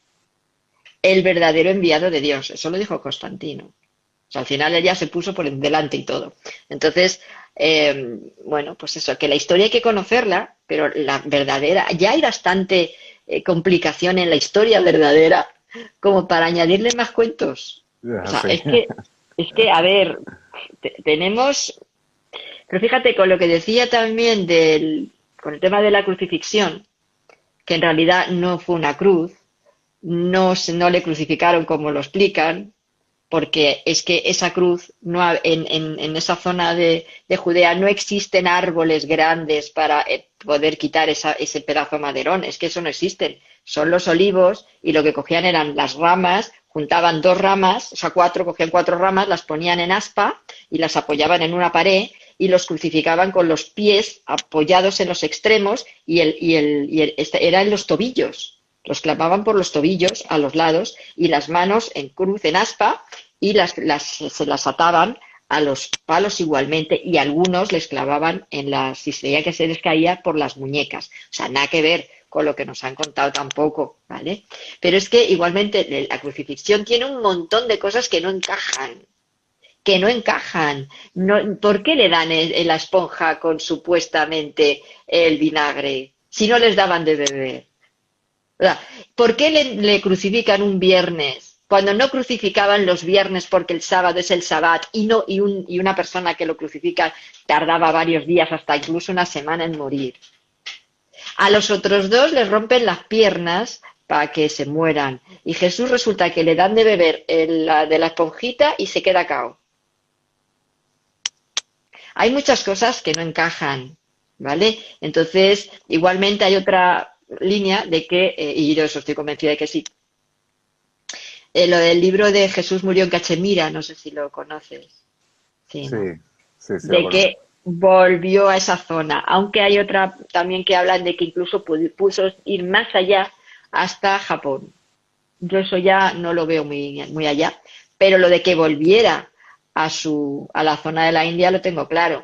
el verdadero enviado de Dios. Eso lo dijo Constantino. O sea, al final ella se puso por delante y todo. Entonces, bueno, pues eso, que la historia hay que conocerla, pero la verdadera, ya hay bastante complicación en la historia verdadera como para añadirle más cuentos. Es O sea, así. a ver, tenemos, pero fíjate con lo que decía también con el tema de la crucifixión, que en realidad no fue una cruz, no le crucificaron como lo explican, porque es que esa cruz, en esa zona de Judea no existen árboles grandes para poder quitar ese pedazo de maderón, es que eso no existen, son los olivos y lo que cogían eran las ramas, juntaban dos ramas, o sea, cogían cuatro ramas, las ponían en aspa y las apoyaban en una pared y los crucificaban con los pies apoyados en los extremos era en los tobillos. Los clavaban por los tobillos a los lados y las manos en cruz, en aspa, y se las ataban a los palos igualmente y algunos les clavaban si se veía que se les caía por las muñecas. O sea, nada que ver con lo que nos han contado tampoco, ¿vale? Pero es que igualmente la crucifixión tiene un montón de cosas que no encajan. Que no encajan. No, ¿por qué le dan la esponja con supuestamente el vinagre si no les daban de beber? O sea, ¿por qué le crucifican un viernes cuando no crucificaban los viernes porque el sábado es el sabbat y una persona que lo crucifica tardaba varios días, hasta incluso una semana en morir? A los otros dos les rompen las piernas para que se mueran y Jesús resulta que le dan de beber de la esponjita y se queda cao. Hay muchas cosas que no encajan, ¿vale? Entonces, igualmente hay otra línea de que, y yo eso estoy convencida de que sí, lo del libro de Jesús murió en Cachemira, no sé si lo conoces. Sí, Sí, ¿no? sí, sí, lo De conozco. que volvió a esa zona, aunque hay otra también que hablan de que incluso puso ir más allá hasta Japón. Yo eso ya no lo veo muy allá, pero lo de que volviera a la zona de la India lo tengo claro.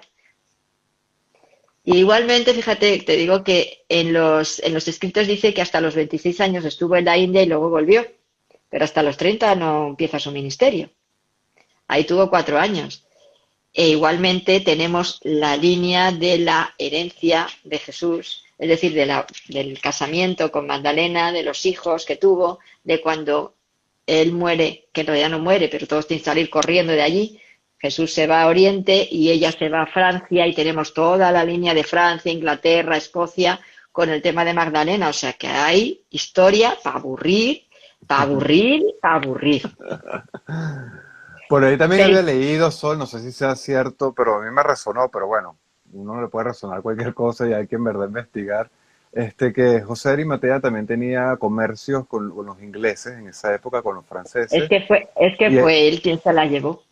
Y igualmente, fíjate, te digo que en los escritos dice que hasta los 26 años estuvo en la India y luego volvió, pero hasta los 30 no empieza su ministerio. Ahí tuvo 4 años. E igualmente tenemos la línea de la herencia de Jesús, es decir, del casamiento con Magdalena, de los hijos que tuvo, de cuando él muere, que en realidad no muere, pero todos tienen que salir corriendo de allí. Jesús se va a Oriente y ella se va a Francia y tenemos toda la línea de Francia, Inglaterra, Escocia con el tema de Magdalena. O sea que hay historia para aburrir, para aburrir, para aburrir. Por ahí también Pero había leído, Sol, no sé si sea cierto, pero a mí me resonó, pero bueno, uno no le puede resonar cualquier cosa y hay que en verdad investigar, que José de Arimatea también tenía comercios con los ingleses en esa época, con los franceses, es que y, fue él quien se la llevó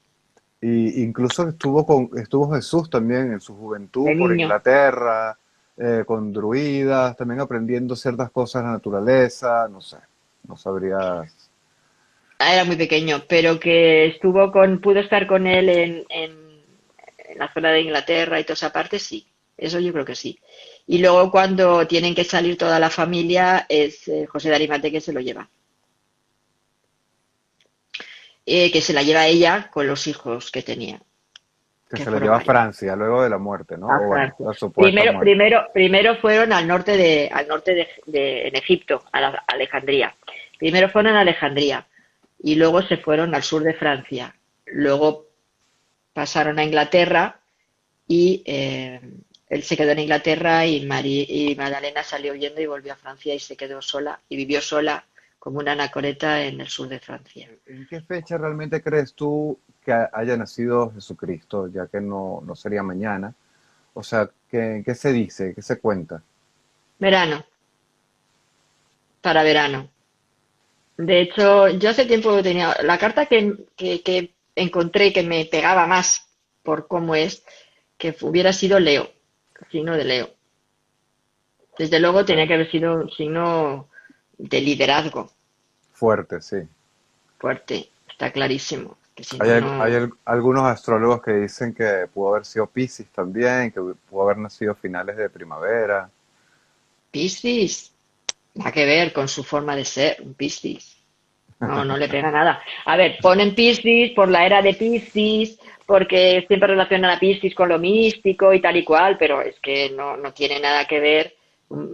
y incluso estuvo Jesús también en su juventud de por niño. Inglaterra, con druidas, también aprendiendo ciertas cosas de la naturaleza, no sé, no sabría. Era muy pequeño, pero que pudo estar con él en la zona de Inglaterra y toda esa parte, sí. Eso yo creo que sí. Y luego cuando tienen que salir toda la familia, es José de Arimate que se lo lleva. Que se la lleva ella con los hijos que tenía, Que que se lo fueron lleva a varios. Francia luego de la muerte, ¿no? A O bueno, Francia. la supuesta muerte. Primero fueron al norte en Egipto, a Alejandría. Primero fueron a Alejandría y luego se fueron al sur de Francia. Luego pasaron a Inglaterra y él se quedó en Inglaterra y Magdalena salió huyendo y volvió a Francia y se quedó sola y vivió sola como una anacoreta en el sur de Francia. ¿En qué fecha realmente crees tú que haya nacido Jesucristo, ya que no sería mañana? O sea, ¿qué se dice? ¿Qué se cuenta? Verano, para verano. De hecho, yo hace tiempo tenía la carta que encontré que me pegaba más por cómo es, que hubiera sido Leo, signo de Leo. Desde luego Ok. tenía que haber sido un signo de liderazgo Fuerte, sí. fuerte, está clarísimo, que si Hay, no, algunos astrólogos que dicen que pudo haber sido Piscis también, que pudo haber nacido a finales de primavera. Piscis, nada que ver con su forma de ser, un Piscis. No, no le pega nada. A ver, ponen Piscis por la era de Piscis, porque siempre relacionan a Piscis con lo místico y tal y cual, pero es que no tiene nada que ver. mm,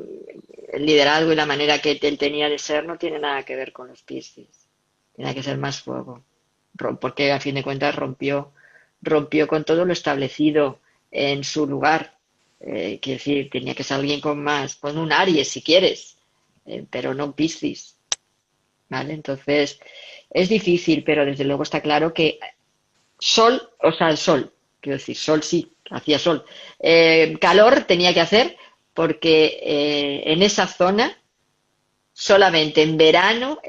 El liderazgo y la manera que él tenía de ser no tiene nada que ver con los Piscis. Tiene que ser más fuego. Porque a fin de cuentas rompió con todo lo establecido en su lugar. Quiero decir, tenía que ser alguien con más, pon un Aries si quieres, pero no un Piscis. ¿Vale? Entonces, es difícil, pero desde luego está claro que sol, o sea, el sol, quiero decir, sol sí, hacía sol. Calor tenía que hacer porque en esa zona solamente en verano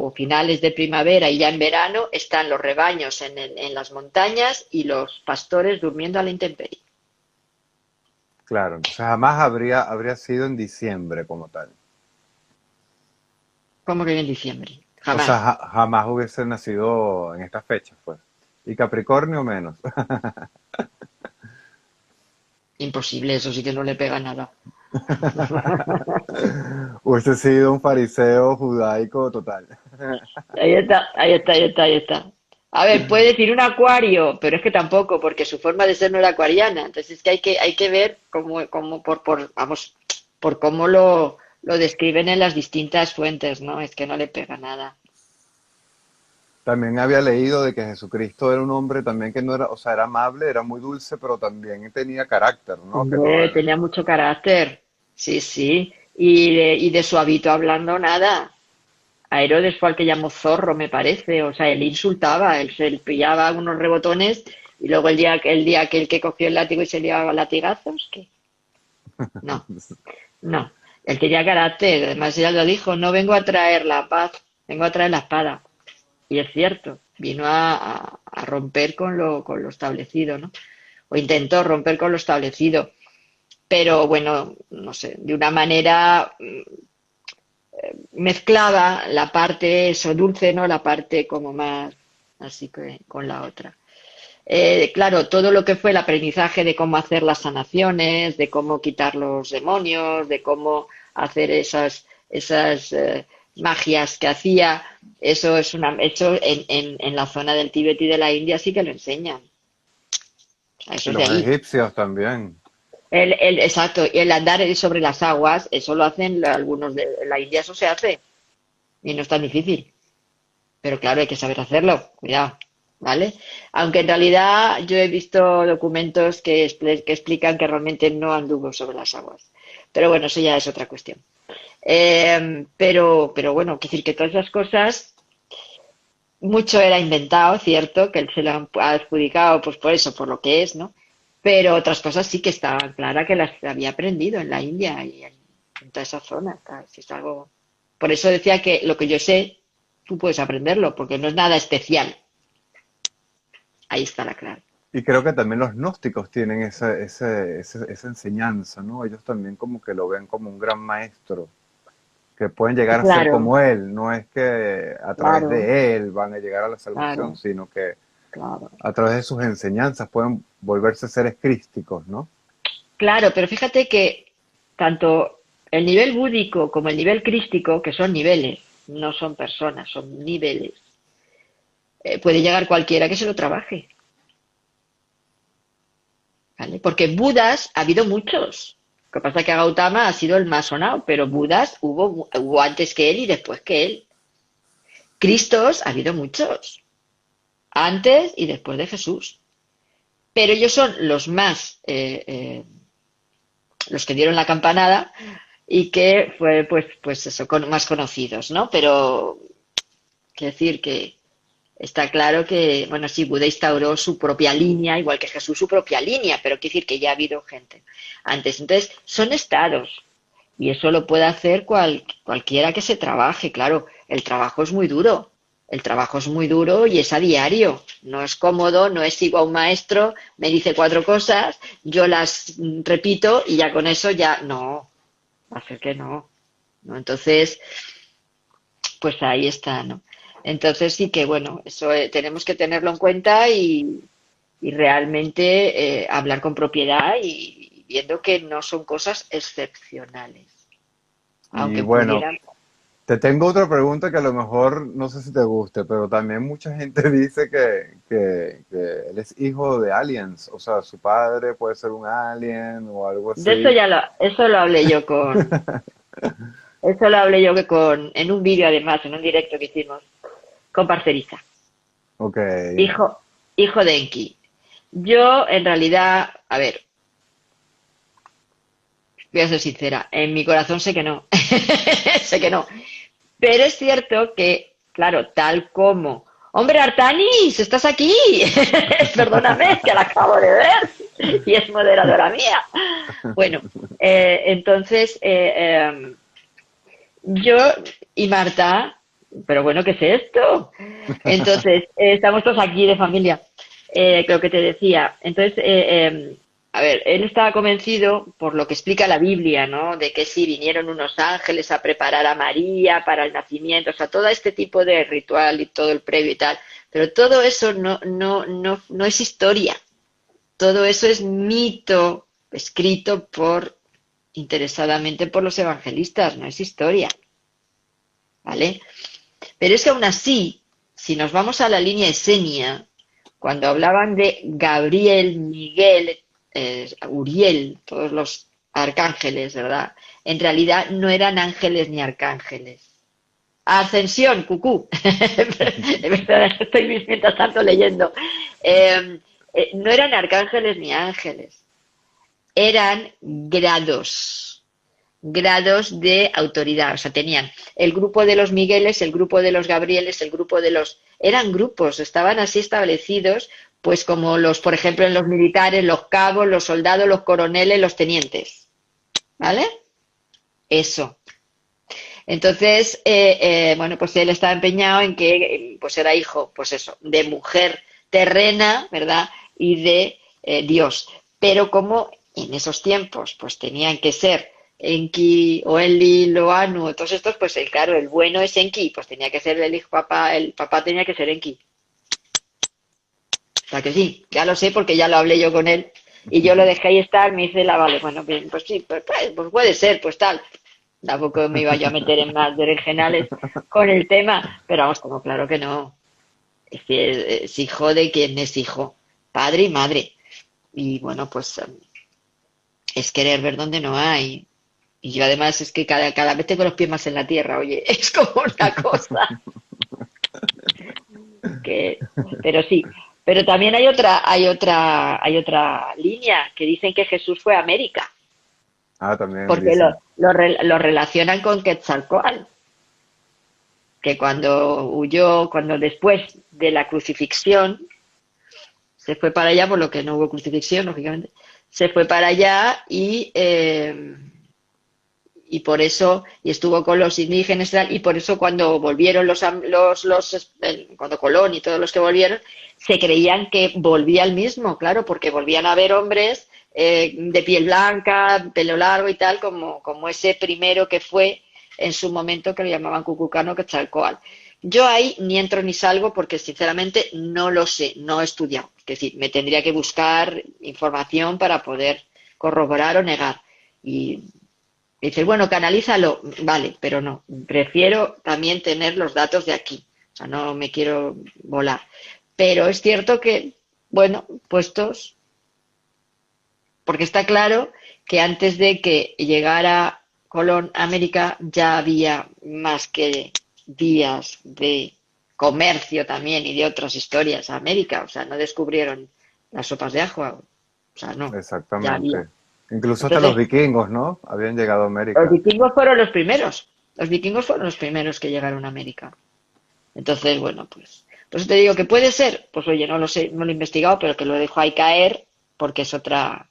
o finales de primavera y ya en verano están los rebaños en las montañas y los pastores durmiendo a la intemperie. Claro, entonces jamás habría sido en diciembre como tal. ¿Cómo que en diciembre? O sea, Jamás. jamás hubiese nacido en esta fecha, pues. Y Capricornio menos. Imposible, eso sí que no le pega nada. Hubiese sido un fariseo judaico total. Ahí está, ahí está, ahí está, ahí está. A ver, puede decir un acuario, pero es que tampoco, porque su forma de ser no era acuariana. Entonces es que hay que ver vamos, por cómo lo describen en las distintas fuentes, ¿no? Es que no le pega nada. También había leído de que Jesucristo era un hombre también que no era, o sea, era amable, era muy dulce, pero también tenía carácter, ¿no? Que no Hombre, era. tenía mucho carácter. Sí, sí. Y de su hábito hablando nada. A Herodes fue al que llamó zorro, me parece. O sea, él insultaba, él se pillaba unos rebotones y luego el día que el que cogió el látigo y se liaba a latigazos, ¿qué? No, no. Él tenía carácter, además ya lo dijo, no vengo a traer la paz, vengo a traer la espada. Y es cierto, vino a romper con lo establecido, ¿no? O intentó romper con lo establecido. Pero bueno, no sé, de una manera mezclaba la parte eso dulce, ¿no? La parte como más así que con la otra. Claro, todo lo que fue el aprendizaje de cómo hacer las sanaciones, de cómo quitar los demonios, de cómo hacer esas magias que hacía, eso en la zona del Tíbet y de la India sí que lo enseñan. Y Eso es de los ahí. egipcios también. Exacto, y el andar sobre las aguas, eso lo hacen algunos de la India, eso se hace y no es tan difícil. Pero claro, hay que saber hacerlo, cuidado, ¿vale? Aunque en realidad yo he visto documentos que explican que realmente no anduvo sobre las aguas. Pero bueno, eso ya es otra cuestión. Pero bueno, quiero decir que todas esas cosas, mucho era inventado, cierto, que él se lo ha adjudicado pues por eso, por lo que es, ¿no? Pero otras cosas sí que estaban claras que las había aprendido en la India y en toda esa zona. Si es algo... Por eso decía que lo que yo sé, tú puedes aprenderlo, porque no es nada especial. Ahí está la clave. Y creo que también los gnósticos tienen esa enseñanza, ¿no? Ellos también como que lo ven como un gran maestro, que pueden llegar a ser Claro, como él. No es que a través claro, de él van a llegar a la salvación, claro, sino que claro. a través de sus enseñanzas pueden volverse seres crísticos, ¿no? Claro, pero fíjate que tanto el nivel búdico como el nivel crístico, que son niveles, no son personas, son niveles, puede llegar cualquiera que se lo trabaje, ¿vale? Porque Budas ha habido muchos. Lo que pasa es que Gautama ha sido el más sonado, pero Budas hubo antes que él y después que él. Cristos ha habido muchos, antes y después de Jesús. Pero ellos son los más, los que dieron la campanada y que fue, pues eso, más conocidos, ¿no? Pero, quiero decir que está claro que, bueno, sí, Buda instauró su propia línea, igual que Jesús su propia línea, pero quiero decir que ya ha habido gente antes. Entonces, son estados y eso lo puede hacer cualquiera que se trabaje. Claro, el trabajo es muy duro. El trabajo es muy duro y es a diario. No es cómodo, no es sigo a un maestro, me dice cuatro cosas, yo las repito y ya con eso ya no, va a ser que no. ¿No? Entonces, pues ahí está, ¿no? Entonces sí que, bueno, eso tenemos que tenerlo en cuenta y realmente hablar con propiedad y viendo que no son cosas excepcionales, Y aunque bueno, pudieran. te tengo otra pregunta que a lo mejor no sé si te guste, pero también mucha gente dice que él es hijo de aliens, o sea, su padre puede ser un alien o algo De eso así. eso lo hablé yo eso lo hablé yo en un vídeo además, en un directo que hicimos con Parceriza, Ok, hijo, hijo de Enki. Yo en realidad, a ver, voy a ser sincera, en mi corazón sé que no, sé que no. Pero es cierto que, claro, tal como, hombre, Artanis, estás aquí, perdóname, que la acabo de ver y es moderadora mía. Bueno, entonces, yo y Marta, pero bueno, ¿qué es esto? Entonces, estamos todos aquí de familia, creo que te decía. Entonces, a ver, él estaba convencido por lo que explica la Biblia, ¿no? De que sí, vinieron unos ángeles a preparar a María para el nacimiento, o sea, todo este tipo de ritual y todo el previo y tal. Pero todo eso no es historia. Todo eso es mito escrito interesadamente por los evangelistas, no es historia, ¿vale? Pero es que aún así, si nos vamos a la línea esenia, cuando hablaban de Gabriel, Miguel, Uriel, todos los arcángeles, ¿verdad? En realidad no eran ángeles ni arcángeles. Ascensión, cucú. Estoy mientras tanto leyendo. No eran arcángeles ni ángeles, eran grados de autoridad. O sea, tenían el grupo de los Migueles, el grupo de los Gabrieles, el grupo de los... Eran grupos, estaban así establecidos, pues como los, por ejemplo, en los militares, los cabos, los soldados, los coroneles, los tenientes. ¿Vale? Eso. Entonces, bueno, pues él estaba empeñado en que pues era hijo, pues eso, de mujer terrena, ¿verdad? Y de Dios. Pero como en esos tiempos, pues tenían que ser Enki o Enlil o Anu, todos estos, pues claro, el bueno es Enki, pues tenía que ser el hijo papá, el papá tenía que ser Enki. sea que sí, ya lo sé porque ya lo hablé yo con él y yo lo dejé ahí estar, me dice la Vale, bueno, bien, pues sí, pues puede ser, pues tal. Tampoco me iba yo a meter en más berenjenales con el tema, pero vamos, como claro que no. Es que es hijo de quien es hijo, padre y madre. Y bueno, pues es querer ver donde no hay. Y yo además es que cada vez tengo los pies más en la tierra, oye, es como una cosa que, pero sí. Pero también hay otra línea que dicen que Jesús fue a América, Ah, también porque dicen. lo relacionan con Quetzalcóatl, que cuando huyó, cuando después de la crucifixión, se fue para allá, por lo que no hubo crucifixión, lógicamente, se fue para allá y por eso, y estuvo con los indígenas y tal, y por eso cuando volvieron cuando Colón y todos los que volvieron, se creían que volvía el mismo, claro, porque volvían a ver hombres de piel blanca, pelo largo y tal, como ese primero que fue en su momento que lo llamaban Cucucano Quetzalcóatl. Yo ahí ni entro ni salgo porque sinceramente no lo sé, no he estudiado. Es decir, me tendría que buscar información para poder corroborar o negar. Y dices, bueno, canalízalo, vale, pero no, prefiero también tener los datos de aquí, o sea, no me quiero volar. Pero es cierto que, bueno, puestos, porque está claro que antes de que llegara Colón a América ya había más que días de comercio también y de otras historias a América, o sea, no descubrieron las sopas de ajo, o sea, no, ya había. Exactamente. Incluso hasta los Entonces, vikingos, ¿no? Habían llegado a los América. vikingos fueron los primeros. Los vikingos fueron los primeros que llegaron a América. Entonces, bueno, pues te digo que puede ser, pues oye, no lo sé, no lo he investigado, pero que lo dejo ahí caer porque es Es otra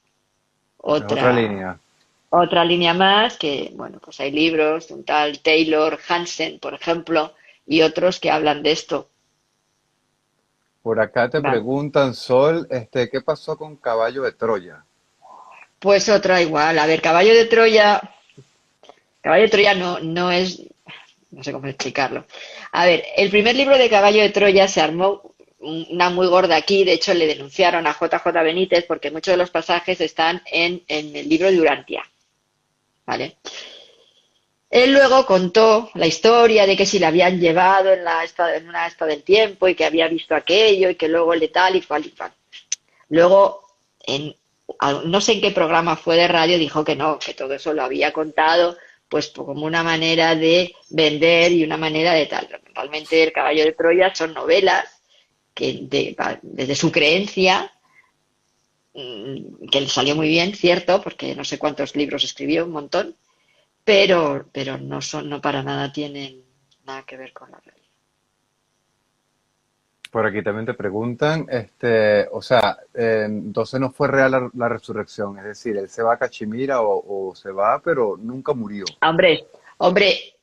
otra, línea. otra línea más que, bueno, pues hay libros de un tal Taylor Hansen, por ejemplo, y otros que hablan de esto. Por acá te Vale. preguntan, Sol, ¿qué pasó con Caballo de Troya? Pues otra igual. A ver, Caballo de Troya no es, no sé cómo explicarlo. A ver, el primer libro de Caballo de Troya se armó una muy gorda aquí, de hecho le denunciaron a JJ Benítez porque muchos de los pasajes están en el libro de Urantia, ¿vale? Él luego contó la historia de que si la habían llevado en una esta del tiempo y que había visto aquello y que luego el de tal y cual y cual. Luego, no sé en qué programa fue de radio, dijo que no, que todo eso lo había contado pues como una manera de vender y una manera de tal. Realmente El Caballo de Troya son novelas que desde su creencia, que le salió muy bien, cierto, porque no sé cuántos libros escribió, un montón, pero no para nada tienen nada que ver con la realidad. Por aquí también te preguntan, o sea, entonces no fue real la resurrección, es decir, él se va a Cachemira o se va, pero nunca murió. Hombre,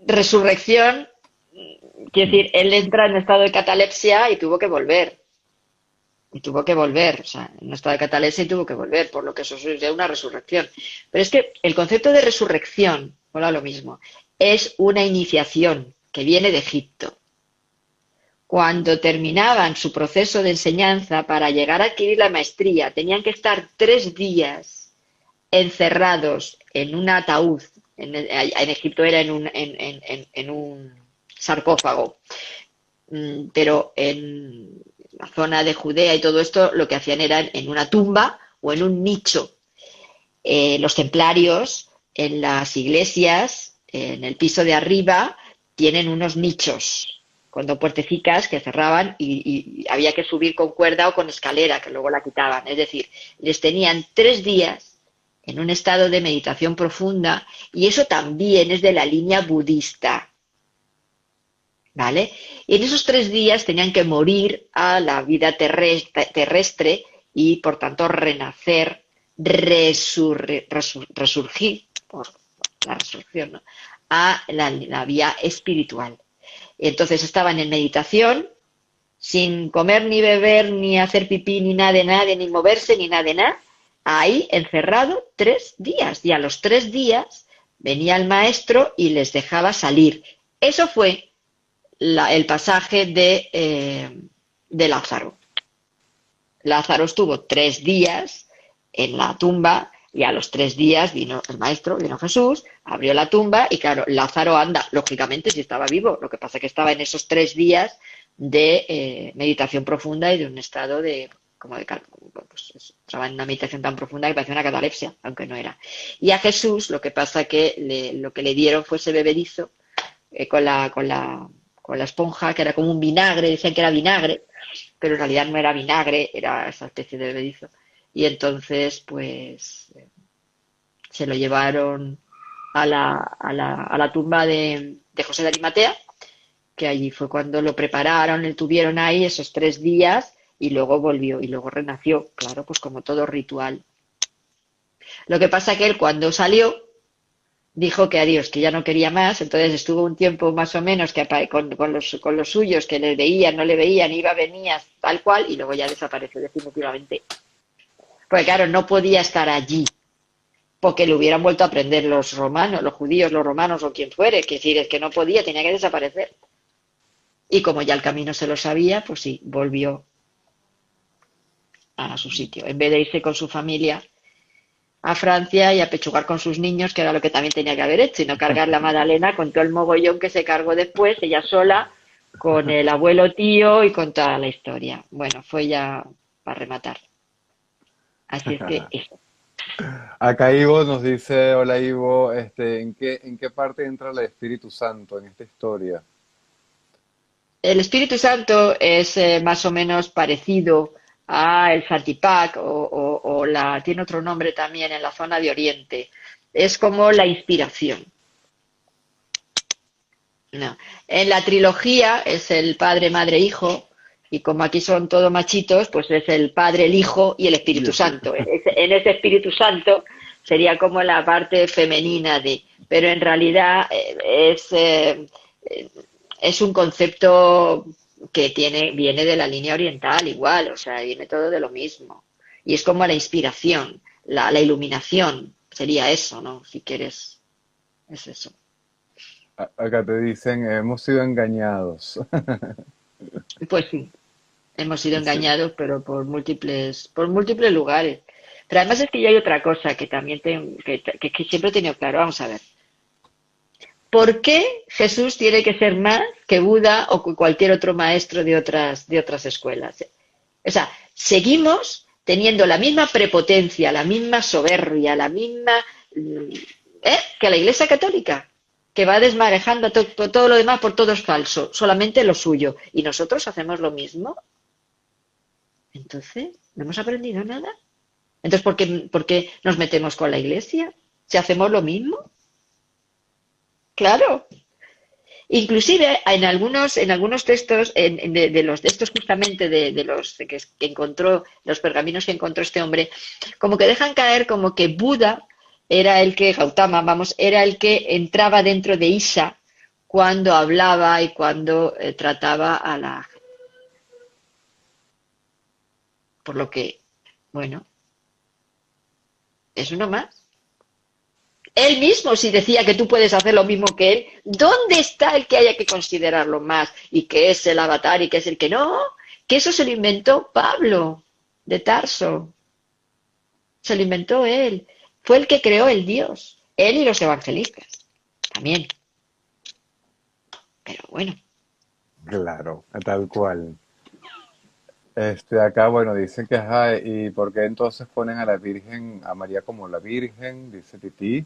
resurrección, quiero Mm. decir, él entra en estado de catalepsia y tuvo que volver. Y tuvo que volver, o sea, en un estado de catalepsia y tuvo que volver, por lo que eso es una resurrección. Pero es que el concepto de resurrección, hola lo mismo, es una iniciación que viene de Egipto. Cuando terminaban su proceso de enseñanza para llegar a adquirir la maestría, tenían que estar 3 días encerrados en un ataúd, en Egipto era en un sarcófago, pero en la zona de Judea y todo esto lo que hacían era en una tumba o en un nicho. Los templarios en las iglesias, en el piso de arriba, tienen unos nichos con dos puertecicas que cerraban y había que subir con cuerda o con escalera, que luego la quitaban. Es decir, les tenían 3 días en un estado de meditación profunda y eso también es de la línea budista. ¿Vale? Y en esos 3 días tenían que morir a la vida terrestre y, por tanto, renacer, resurgir, por la resurrección, ¿no? A la vía espiritual. Entonces estaban en meditación, sin comer ni beber, ni hacer pipí, ni nada de nada, ni moverse, ni nada de nada, ahí encerrado 3 días. Y a los 3 días venía el maestro y les dejaba salir. Eso fue el pasaje de Lázaro. Lázaro estuvo 3 días en la tumba y a los 3 días vino el maestro, vino Jesús, abrió la tumba y claro, Lázaro anda, lógicamente, si estaba vivo, lo que pasa es que estaba en esos 3 días de meditación profunda y de un estado de, pues, estaba en una meditación tan profunda que parecía una catalepsia, aunque no era. Y a Jesús lo que pasa que lo que le dieron fue ese bebedizo con la esponja, que era como un vinagre, decían que era vinagre, pero en realidad no era vinagre, era esa especie de bebedizo. Y entonces, pues, se lo llevaron a la tumba de José de Arimatea, que allí fue cuando lo prepararon, le tuvieron ahí esos 3 días y luego volvió y luego renació, claro, pues como todo ritual. Lo que pasa que él cuando salió dijo que adiós, que ya no quería más, entonces estuvo un tiempo más o menos que con los suyos que le veían, no le veían, iba, venía, tal cual, y luego ya desapareció definitivamente. Porque claro, no podía estar allí, porque lo hubieran vuelto a aprender los romanos, los judíos, los romanos o quien fuere, que decir, es que no podía, tenía que desaparecer. Y como ya el camino se lo sabía, pues sí, volvió a su sitio. En vez de irse con su familia a Francia y a pechugar con sus niños, que era lo que también tenía que haber hecho, y no cargar la Magdalena con todo el mogollón que se cargó después, ella sola, con el abuelo tío y con toda la historia. Bueno, fue ya para rematar. Así es que eso. Acá Ivo nos dice, hola Ivo, en qué parte entra el Espíritu Santo en esta historia? El Espíritu Santo es más o menos parecido a el Santipac tiene otro nombre también en la zona de Oriente. Es como la inspiración. No. En la trilogía es el Padre, Madre, Hijo, y como aquí son todos machitos, pues es el Padre, el Hijo y el Espíritu Santo. En ese Espíritu Santo sería como la parte femenina pero en realidad es un concepto que viene de la línea oriental igual, o sea, viene todo de lo mismo. Y es como la inspiración, la iluminación, sería eso, ¿no? Si quieres, es eso. Acá te dicen, hemos sido engañados. Pues sí, hemos sido Sí. engañados, pero por múltiples lugares. Pero además es que ya hay otra cosa que también que siempre he tenido claro. Vamos a ver. ¿Por qué Jesús tiene que ser más que Buda o que cualquier otro maestro de otras escuelas? O sea, seguimos teniendo la misma prepotencia, la misma soberbia, la misma que la Iglesia Católica, que va desmarejando todo lo demás por todo es falso, solamente lo suyo. ¿Y nosotros hacemos lo mismo? Entonces, ¿no hemos aprendido nada? Entonces, ¿por qué nos metemos con la Iglesia? Si hacemos lo mismo. Claro. Inclusive en algunos textos de estos justamente de los que encontró, los pergaminos que encontró este hombre, como que dejan caer como que Buda era Gautama, vamos, era el que entraba dentro de Isha cuando hablaba y cuando trataba a la gente. Por lo que, bueno, es uno más. Él mismo, si decía que tú puedes hacer lo mismo que él, ¿dónde está el que haya que considerarlo más? Y que es el avatar y que es el que no, que eso se lo inventó Pablo de Tarso, se lo inventó él. Fue el que creó el Dios, él y los evangelistas, también. Pero bueno, Claro, tal cual. Acá, bueno, dicen que, ajá, ¿y por qué entonces ponen a la Virgen, a María como la Virgen? Dice Titi.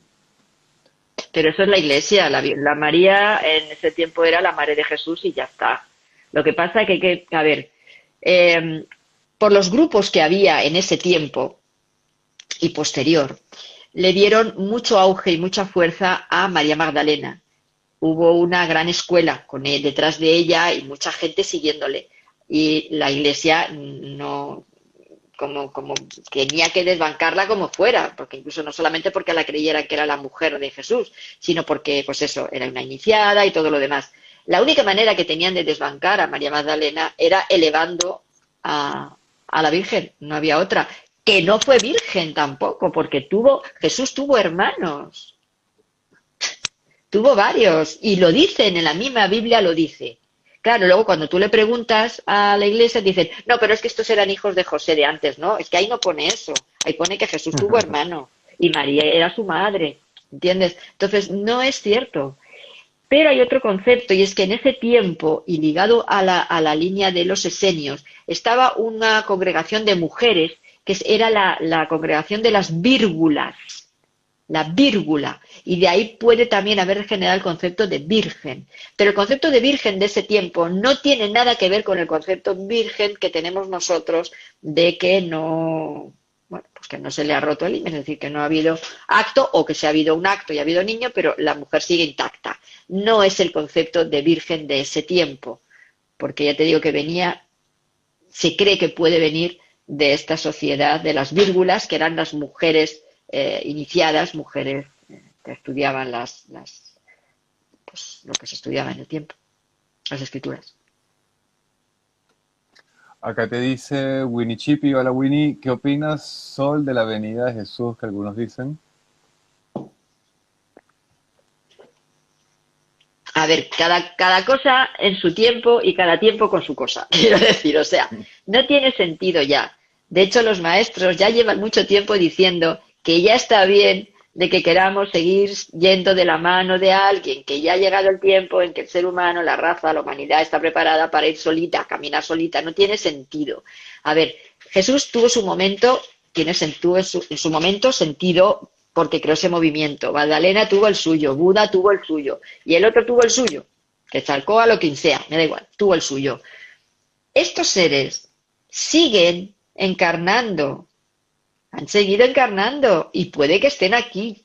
pero eso es la iglesia, la María en ese tiempo era la madre de Jesús y ya está. Lo que pasa es a ver, eh, por los grupos que había en ese tiempo, y posterior, le dieron mucho auge y mucha fuerza a María Magdalena. Hubo una gran escuela con él, detrás de ella y mucha gente siguiéndole. Y la iglesia no, como tenía que desbancarla como fuera, porque incluso no solamente porque la creyeran que era la mujer de Jesús, sino porque, pues eso, era una iniciada y todo lo demás. La única manera que tenían de desbancar a María Magdalena era elevando a la Virgen, no había otra, que no fue virgen tampoco, porque Jesús tuvo hermanos, tuvo varios, y lo dicen en la misma Biblia, lo dice, Claro, luego cuando tú le preguntas a la iglesia, dicen, no, pero es que estos eran hijos de José de antes, ¿no? Es que ahí no pone eso. Ahí pone que Jesús tuvo hermano y María era su madre, ¿entiendes? Entonces, no es cierto. Pero hay otro concepto, y es que en ese tiempo, y ligado a la línea de los esenios, estaba una congregación de mujeres, que era la congregación de las vírgulas, la vírgula, y de ahí puede también haber generado el concepto de virgen. Pero el concepto de virgen de ese tiempo no tiene nada que ver con el concepto virgen que tenemos nosotros de que no, bueno, pues que no se le ha roto el himen, es decir, que no ha habido acto o que se ha habido un acto y ha habido niño, pero la mujer sigue intacta. No es el concepto de virgen de ese tiempo, porque ya te digo que venía, se cree que puede venir de esta sociedad de las vírgulas, que eran las mujeres iniciadas, mujeres que estudiaban pues, lo que se estudiaba en el tiempo, las escrituras. Acá te dice Winnie Chippy, hola Winnie, ¿qué opinas, Sol, de la venida de Jesús que algunos dicen? A ver, cada cosa en su tiempo y cada tiempo con su cosa, quiero decir, o sea, no tiene sentido ya. De hecho, los maestros ya llevan mucho tiempo diciendo que ya está bien de que queramos seguir yendo de la mano de alguien, que ya ha llegado el tiempo en que el ser humano, la raza, la humanidad está preparada para ir solita, caminar solita, no tiene sentido. A ver, Jesús tuvo su momento, tuvo en su momento sentido porque creó ese movimiento. Magdalena tuvo el suyo, Buda tuvo el suyo, y el otro tuvo el suyo, que Charcó a lo quien sea, me da igual, tuvo el suyo. Estos seres siguen encarnando, han seguido encarnando, y puede que estén aquí,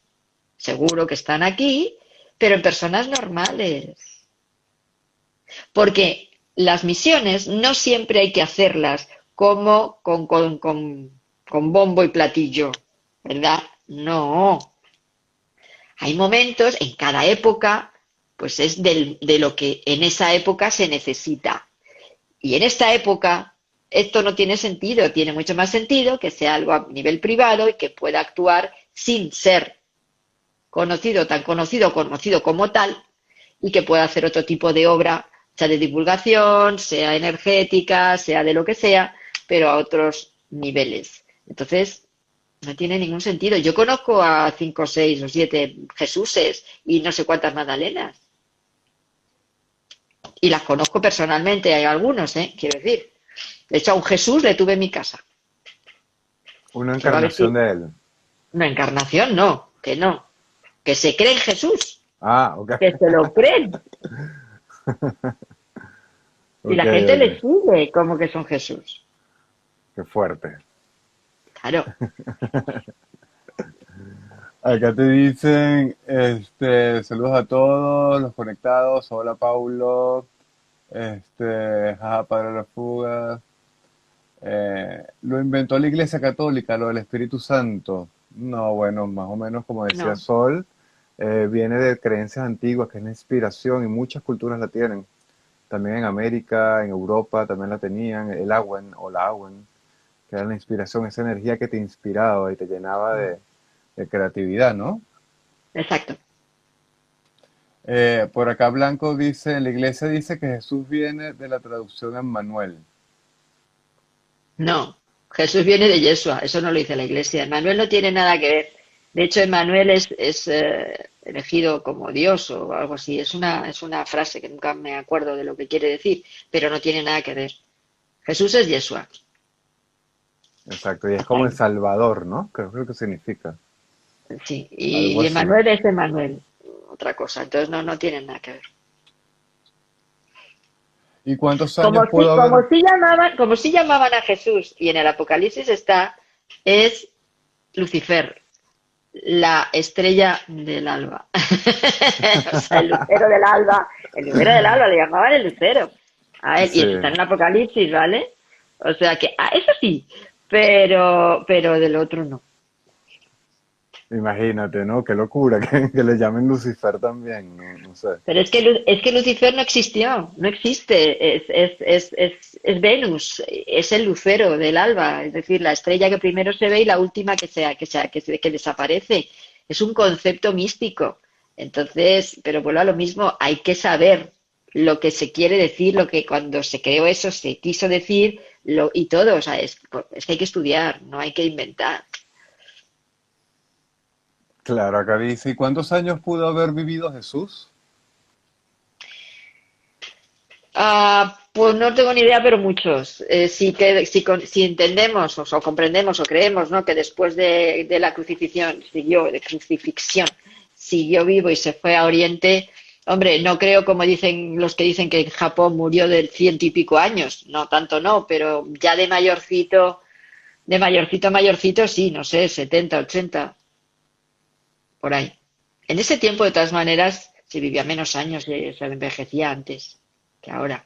seguro que están aquí, pero en personas normales. Porque las misiones no siempre hay que hacerlas como con bombo y platillo, ¿verdad? No. Hay momentos, en cada época, pues es de lo que en esa época se necesita. Y en esta época esto no tiene sentido, tiene mucho más sentido que sea algo a nivel privado y que pueda actuar sin ser conocido, tan conocido, conocido como tal, y que pueda hacer otro tipo de obra, sea de divulgación, sea energética, sea de lo que sea, pero a otros niveles. Entonces, no tiene ningún sentido. Yo conozco a 5, 6 o 7 Jesuses y no sé cuántas Magdalenas. Y las conozco personalmente, hay algunos, quiero decir. De hecho, a un Jesús le tuve en mi casa. Una Se va a vestir. encarnación de él. Una encarnación, no, que no. Que se cree en Jesús. Ah, ok. Que se lo creen. Y la Ok, gente ok. le sigue como que son Jesús. Qué fuerte. Claro. Acá te dicen, saludos a todos los conectados, hola Paulo, jaja, padre de la fuga. Lo inventó la Iglesia Católica, lo del Espíritu Santo. No, bueno, más o menos como decía No. Sol, viene de creencias antiguas, que es la inspiración, y muchas culturas la tienen. También en América, en Europa también la tenían, el Awen o la Awen, que era la inspiración, esa energía que te inspiraba y te llenaba de creatividad, ¿no? Exacto. Por acá Blanco dice, la iglesia dice que Jesús viene de la traducción en Manuel. No. Jesús viene de Yeshua. Eso no lo dice la Iglesia. Emmanuel no tiene nada que ver. De hecho, Emmanuel es elegido como Dios o algo así. Es una frase que nunca me acuerdo de lo que quiere decir, pero no tiene nada que ver. Jesús es Yeshua. Exacto, y es como el Salvador, ¿no? Creo que es lo que significa. Sí, Algo y así. Emmanuel es Emmanuel. Otra cosa. Entonces no tienen nada que ver. ¿Y cuántos años pudo haber? Como si llamaban a Jesús, y en el Apocalipsis es Lucifer, la estrella del alba. O sea, el lucero del alba le llamaban el lucero a él, y Sí, eso está en el Apocalipsis, ¿vale? O sea que, eso sí, pero del otro no. imagínate, ¿no? Qué locura que le llamen Lucifer también, no sé. Pero es que Lucifer no existió, no existe, es Venus, es el lucero del alba, es decir, la estrella que primero se ve y la última que desaparece. Es un concepto místico. Entonces, pero vuelvo a lo mismo, hay que saber lo que se quiere decir, lo que cuando se creó eso se quiso decir, y todo, o sea, es que hay que estudiar, no hay que inventar. Claro, acá dice, ¿y cuántos años pudo haber vivido Jesús? Pues no tengo ni idea, pero muchos. Si entendemos o comprendemos o creemos, ¿no? Que después de la crucifixión, siguió vivo y se fue a Oriente, hombre, no creo como dicen los que dicen que en Japón murió de ciento y pico años, no tanto no, pero ya de mayorcito a mayorcito, sí, no sé, 70, 80, por ahí. En ese tiempo, de todas maneras, se vivía menos años, se envejecía antes que ahora.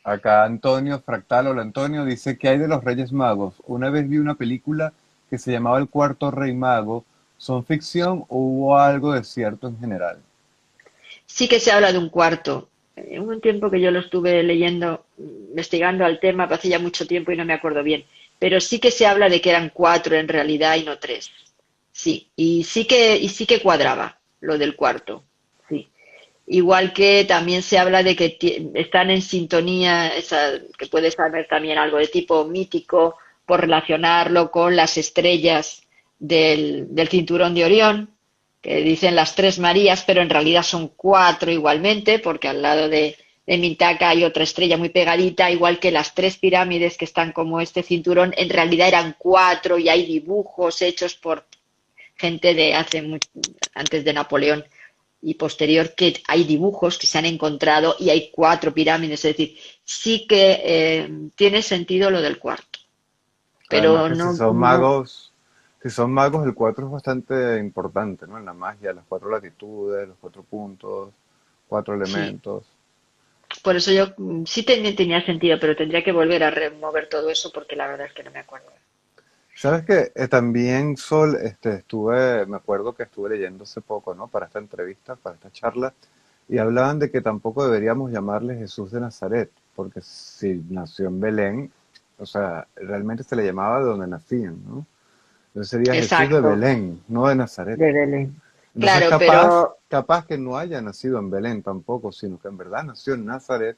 Acá Antonio Fractal, hola Antonio, dice que hay de los Reyes Magos. Una vez vi una película que se llamaba El Cuarto Rey Mago. ¿Son ficción o hubo algo de cierto en general? Sí que se habla de un cuarto. En un tiempo que yo lo estuve leyendo, investigando al tema, hace ya mucho tiempo y no me acuerdo bien. Pero sí que se habla de que eran cuatro en realidad y no tres. Sí, y sí que cuadraba lo del cuarto. Sí. Igual que también se habla de que están en sintonía, que puede saber también algo de tipo mítico, por relacionarlo con las estrellas del cinturón de Orión, que dicen las tres Marías, pero en realidad son cuatro igualmente, porque al lado de Mintaka hay otra estrella muy pegadita, igual que las tres pirámides que están como este cinturón, en realidad eran cuatro y hay dibujos hechos por gente de antes de Napoleón y posterior, que hay dibujos que se han encontrado y hay cuatro pirámides, es decir, sí que tiene sentido lo del cuarto, Además pero que no, si son magos, el 4 es bastante importante, ¿no? En la magia, las cuatro latitudes, los cuatro puntos, cuatro sí, elementos. por eso yo sí tenía sentido, pero tendría que volver a remover todo eso porque la verdad es que no me acuerdo. Sabes que también Sol, me acuerdo que estuve leyendo hace poco, ¿no? Para esta entrevista, para esta charla, y hablaban de que tampoco deberíamos llamarle Jesús de Nazaret, porque si nació en Belén, o sea, realmente se le llamaba de donde nacían, ¿no? Entonces sería Jesús de Exacto, Belén, no de Nazaret. de Belén. Entonces Claro, capaz, pero capaz que no haya nacido en Belén tampoco, sino que en verdad nació en Nazaret,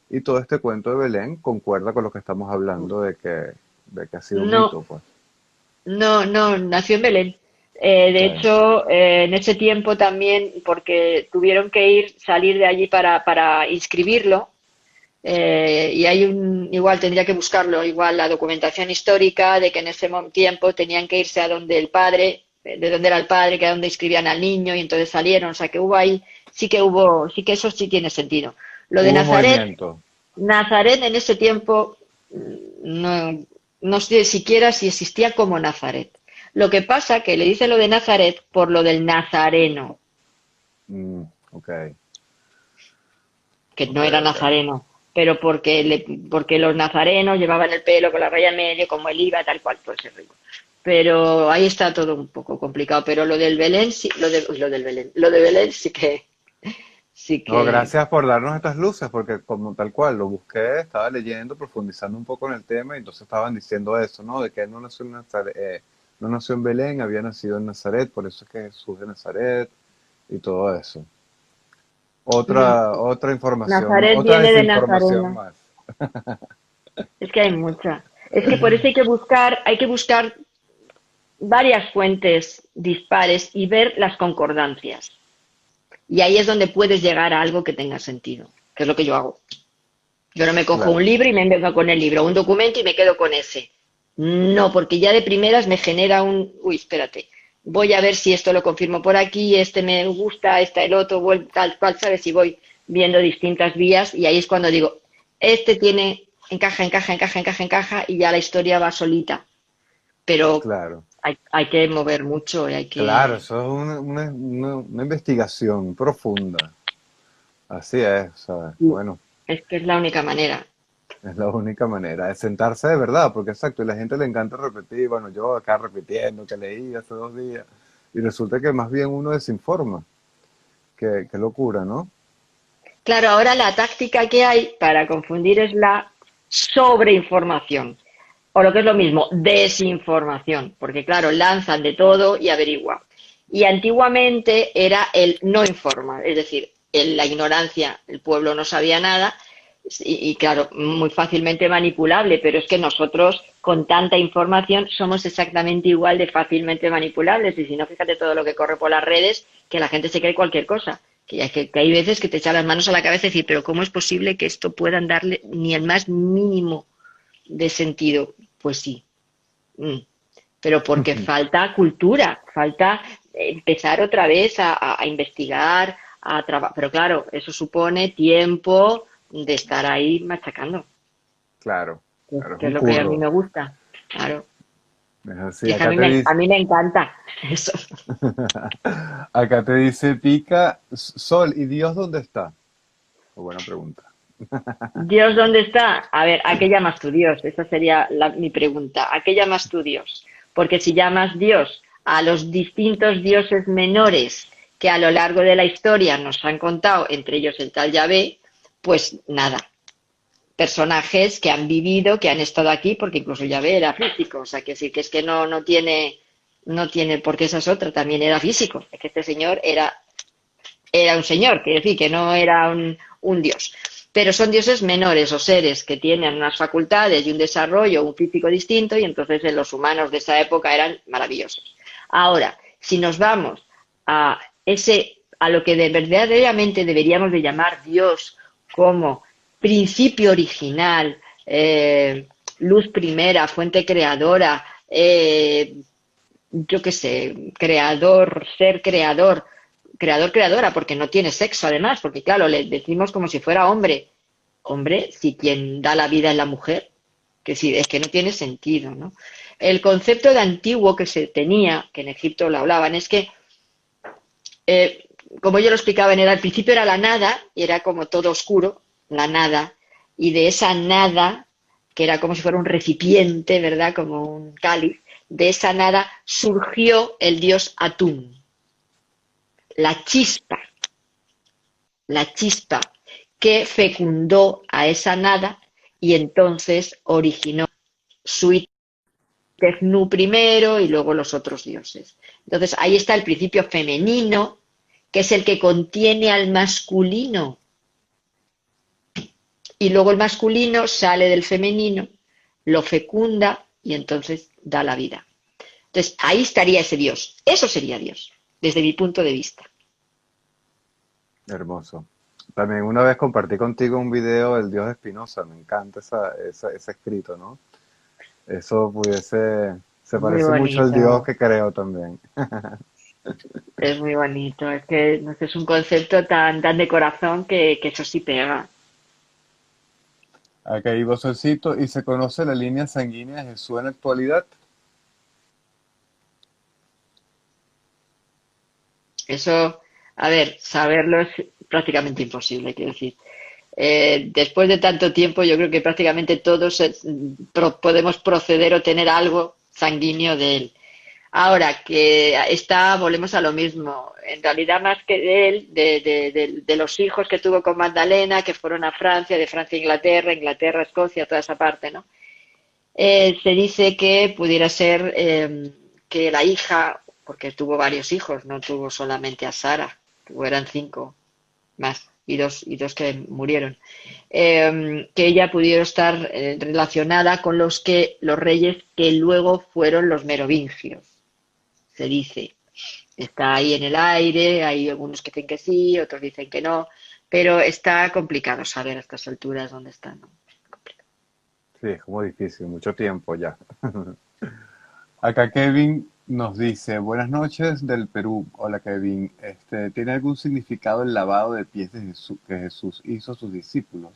y todo este cuento de Belén concuerda con lo que estamos hablando de que ha sido un no, mito, pues. no, nació en Belén. De Ok. hecho, en ese tiempo también, porque tuvieron que salir de allí para inscribirlo, y igual tendría que buscarlo, igual la documentación histórica de que en ese tiempo tenían que irse a donde el padre, de donde era el padre, que era donde inscribían al niño, y entonces salieron, o sea que hubo ahí, sí que eso sí tiene sentido. Lo de Hubo un Nazaret, movimiento. Nazaret en ese tiempo no, no sé siquiera si existía como Nazaret. Lo que pasa que le dice lo de Nazaret por lo del nazareno, Ok, que ok, no era ok. nazareno, pero porque los nazarenos llevaban el pelo con la raya en medio, como él iba, tal cual, pues ese rollo. Pero ahí está todo un poco complicado. Pero lo del Belén, sí, lo del Belén, lo de Belén sí No, que, gracias por darnos estas luces, porque como tal cual lo busqué, estaba leyendo, profundizando un poco en el tema, y entonces estaban diciendo eso, ¿no? De que él no nació en Nazaret, no nació en Belén, había nacido en Nazaret, por eso es que Jesús de Nazaret y todo eso. no, Otra información, Nazaret otra viene de desinformación Nazareno. más. Es que hay mucha. Es que por eso hay que buscar varias fuentes dispares y ver las concordancias. Y ahí es donde puedes llegar a algo que tenga sentido, que es lo que yo hago. Yo no me cojo un Claro, libro y me vengo con el libro, un documento y me quedo con ese. No, porque ya de primeras me genera uy, espérate, voy a ver si esto lo confirmo por aquí, este me gusta, este el otro, tal cual, ¿sabes? Y voy viendo distintas vías y ahí es cuando digo, este encaja, y ya la historia va solita. Pero claro, hay que mover mucho y hay claro, que... eso es una investigación profunda. Así es, ¿sabes? Bueno, Es que es la única manera. es la única manera de sentarse de verdad, porque exacto, y a la gente le encanta repetir, bueno, yo acá repitiendo que leí hace 2 días, y resulta que más bien uno desinforma. Qué locura, ¿no? Claro, ahora la táctica que hay para confundir es la sobreinformación, o lo que es lo mismo, desinformación, porque claro, lanzan de todo y averiguan. Y antiguamente era el no informar, es decir, en la ignorancia, el pueblo no sabía nada, y claro, muy fácilmente manipulable, pero es que nosotros con tanta información somos exactamente igual de fácilmente manipulables, y si no, fíjate todo lo que corre por las redes, que la gente se cree cualquier cosa, que hay veces que te echan las manos a la cabeza y decir, pero ¿cómo es posible que esto puedan darle ni el más mínimo de sentido? Pues sí. Pero porque falta cultura, falta empezar otra vez a investigar, a trabajar. Pero claro, eso supone tiempo de estar ahí machacando, Claro, claro, es que es un lo que a mí curro. me gusta. Claro. Es así, Y es que acá te a dice, mí me encanta eso. Acá te dice Pica, Sol, ¿y Dios dónde está? Buena pregunta. Dios, ¿dónde está? A ver, ¿a qué llamas tú Dios? Esa sería mi pregunta. ¿A qué llamas tú Dios? Porque si llamas Dios a los distintos dioses menores que a lo largo de la historia nos han contado, entre ellos el tal Yahvé, pues nada, personajes que han vivido, que han estado aquí, porque incluso Yahvé era físico, o sea, que sí, que es que no tiene, porque esa es otra, también era físico, es que este señor era un señor, quiere decir que no era un dios. Pero son dioses menores o seres que tienen unas facultades y un desarrollo, un físico distinto, y entonces los humanos de esa época eran maravillosos. Ahora, si nos vamos a a lo que verdaderamente deberíamos de llamar Dios como principio original, luz primera, fuente creadora, yo qué sé, creador, ser creador, creadora, porque no tiene sexo además, porque claro, le decimos como si fuera hombre. Hombre, si quien da la vida es la mujer, que sí, es que no tiene sentido, ¿no? El concepto de antiguo que se tenía, que en Egipto lo hablaban, es que, como yo lo explicaba, al principio era la nada, y era como todo oscuro, la nada, y de esa nada, que era como si fuera un recipiente, ¿verdad? Como un cáliz, de esa nada surgió el dios Atum, la chispa, la chispa que fecundó a esa nada y entonces originó Suitefnu primero y luego los otros dioses. Entonces ahí está el principio femenino, que es el que contiene al masculino, y luego el masculino sale del femenino, lo fecunda y entonces da la vida. Entonces ahí estaría ese Dios. Eso sería Dios, desde mi punto de vista. hermoso. También una vez compartí contigo un video del Dios de Spinoza, me encanta ese escrito, ¿no? Eso se Muy parece mucho al Dios bonito. que creo también. Es muy bonito, es que no sé, es un concepto tan de corazón que eso sí pega. Acá hay Solcito, ¿y se conoce la línea sanguínea de Jesús en la actualidad? Eso, a ver, saberlo es prácticamente imposible, quiero decir. Después de tanto tiempo, yo creo que prácticamente todos podemos proceder o tener algo sanguíneo de él. Ahora que volvemos a lo mismo. En realidad, más que de él, de los hijos que tuvo con Magdalena, que fueron a Francia, de Francia a Inglaterra, Inglaterra, Escocia, toda esa parte, ¿no? Se dice que pudiera ser que la hija, porque tuvo varios hijos, no tuvo solamente a Sara, eran 5 más y dos que murieron, que ella pudiera estar relacionada con los reyes que luego fueron los merovingios, se dice. Está ahí en el aire, hay algunos que dicen que sí, otros dicen que no, pero está complicado saber a estas alturas dónde están, ¿no? Complicado. Sí, es como difícil, mucho tiempo ya. Acá Kevin nos dice, buenas noches del Perú. Hola Kevin, ¿tiene algún significado el lavado de pies de Jesús, que Jesús hizo a sus discípulos?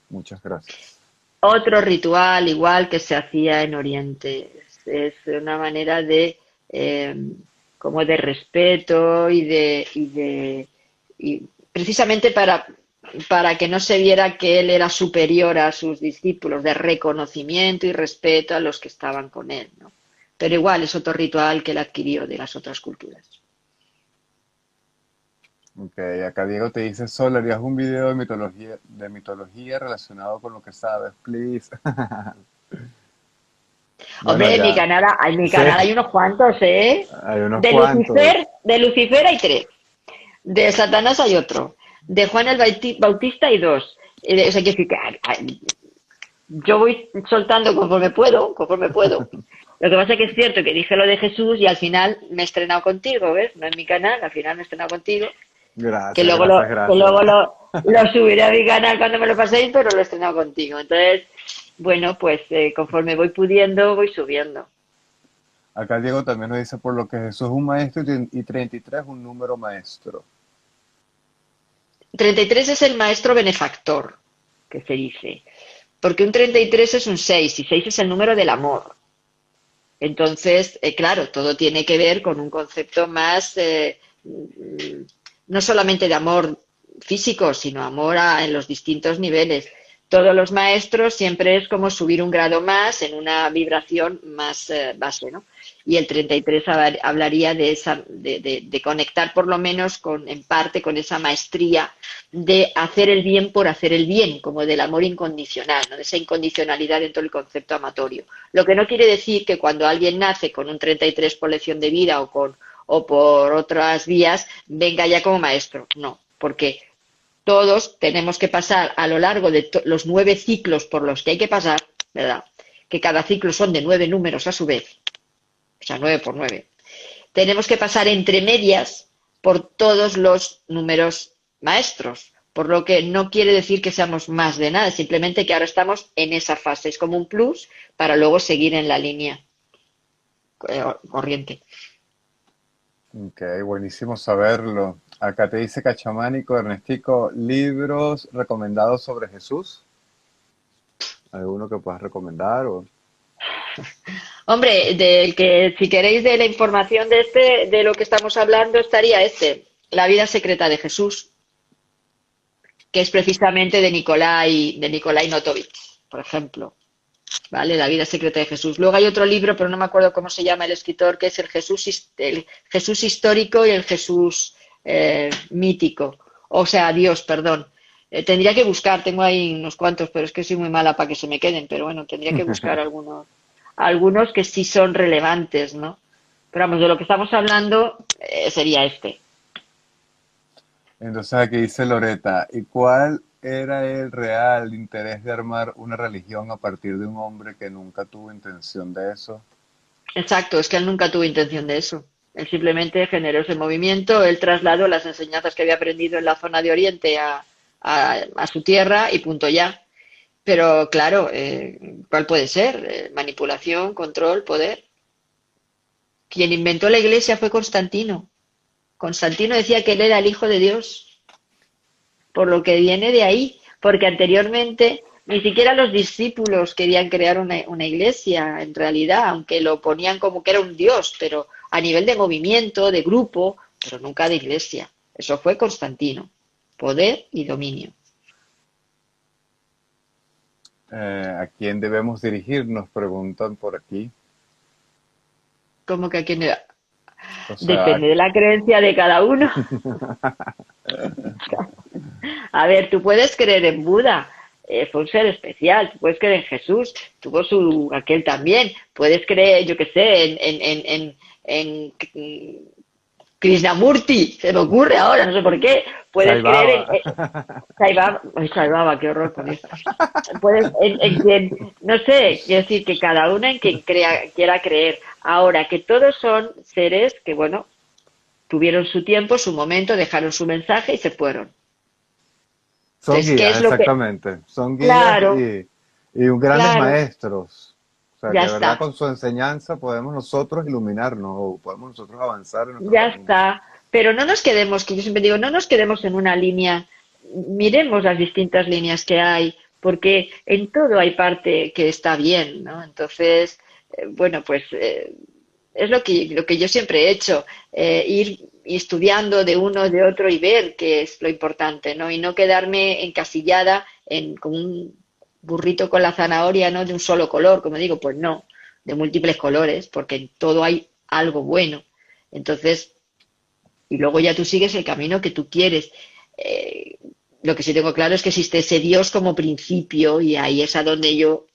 Muchas gracias. Otro ritual igual que se hacía en Oriente. Es una manera de eh, como de respeto y precisamente para que no se viera que él era superior a sus discípulos, de reconocimiento y respeto a los que estaban con él, ¿no? Pero igual es otro ritual que él adquirió de las otras culturas. Ok, acá Diego te dice, Sol, ¿harías un video de mitología relacionado con lo que sabes, please? Bueno, Hombre, ya, en mi sí, canal hay unos cuantos, ¿eh? hay unos De cuantos. Lucifer, de Lucifer hay 3. De Satanás hay otro. de Juan el Bautista y dos. O sea, quiero decir que yo voy soltando conforme puedo, conforme puedo. Lo que pasa es que es cierto que dije lo de Jesús y al final me he estrenado contigo, ¿ves? No en mi canal, al final me he estrenado contigo. Que Gracias, luego gracias, que luego gracias. lo subiré a mi canal cuando me lo paséis, pero lo he estrenado contigo. Entonces, bueno, pues conforme voy pudiendo, voy subiendo. Acá Diego también nos dice, por lo que Jesús es un maestro y 33 es un número maestro. 33 es el maestro benefactor, que se dice. Porque un 33 es un 6 y 6 es el número del amor. Entonces, claro, todo tiene que ver con un concepto más, no solamente de amor físico, sino amor en los distintos niveles. Todos los maestros siempre es como subir un grado más en una vibración más base, ¿no? Y el 33 hablaría de conectar por lo menos en parte con esa maestría de hacer el bien por hacer el bien, como del amor incondicional, ¿no? De esa incondicionalidad dentro del concepto amatorio. Lo que no quiere decir que cuando alguien nace con un 33 por lección de vida o por otras vías, venga ya como maestro. No, porque todos tenemos que pasar a lo largo de los 9 ciclos por los que hay que pasar, ¿verdad? Que cada ciclo son de 9 números a su vez, o sea, 9 por 9. Tenemos que pasar entre medias por todos los números maestros, por lo que no quiere decir que seamos más de nada, simplemente que ahora estamos en esa fase, es como un plus para luego seguir en la línea corriente. Ok, buenísimo saberlo. Acá te dice Cachamánico, Ernestico, libros recomendados sobre Jesús. ¿Alguno que puedas recomendar? Hombre, del que si queréis de la información de lo que estamos hablando, estaría La vida secreta de Jesús, que es precisamente de Nikolai Notovitz, por ejemplo. ¿Vale? La vida secreta de Jesús. Luego hay otro libro, pero no me acuerdo cómo se llama el escritor, que es el Jesús histórico y el Jesús mítico. O sea, Dios, perdón. Tendría que buscar, tengo ahí unos cuantos, pero es que soy muy mala para que se me queden. Pero bueno, tendría que buscar algunos que sí son relevantes, ¿no? Pero vamos, de lo que estamos hablando sería este. Entonces aquí dice Loreta, ¿y cuál era el real interés de armar una religión a partir de un hombre que nunca tuvo intención de eso? Exacto, es que él nunca tuvo intención de eso. Él simplemente generó ese movimiento, él trasladó las enseñanzas que había aprendido en la zona de Oriente a su tierra y punto ya. Pero claro, ¿cuál puede ser? Manipulación, control, poder. Quien inventó la iglesia fue Constantino. Constantino decía que él era el hijo de Dios, por lo que viene de ahí, porque anteriormente ni siquiera los discípulos querían crear una iglesia, en realidad, aunque lo ponían como que era un dios, pero a nivel de movimiento, de grupo, pero nunca de iglesia. Eso fue Constantino, poder y dominio. ¿A quién debemos dirigirnos? Preguntan por aquí. Como que aquí O sea, depende de la creencia de cada uno. A ver, tú puedes creer en Buda, fue un ser especial, tú puedes creer en Jesús, tuvo aquel también, puedes creer, yo qué sé, en Krishnamurti, se me ocurre ahora, no sé por qué, puedes Sai creer Baba. Sai Baba, ay, Sai Baba, qué horror con esto. Puedes, en quien, no sé, quiero decir que cada uno en quien quiera creer. Ahora, que todos son seres que, bueno, tuvieron su tiempo, su momento, dejaron su mensaje y se fueron. Son Entonces, ¿qué guías, es lo que...? exactamente. Son guías Claro, y grandes claro, maestros. O sea, ya que de verdad está, con su enseñanza podemos nosotros iluminarnos o podemos nosotros avanzar en nuestro ya camino. está. Pero no nos quedemos, que yo siempre digo, no nos quedemos en una línea, miremos las distintas líneas que hay, porque en todo hay parte que está bien, ¿no? Entonces, bueno, pues es lo que yo siempre he hecho, ir estudiando de uno, de otro y ver qué es lo importante, ¿no? Y no quedarme encasillada como un burrito con la zanahoria, ¿no? De un solo color, como digo, pues no, de múltiples colores, porque en todo hay algo bueno. Entonces, y luego ya tú sigues el camino que tú quieres. Eh, lo que sí tengo claro es que existe ese Dios como principio y ahí es a donde yo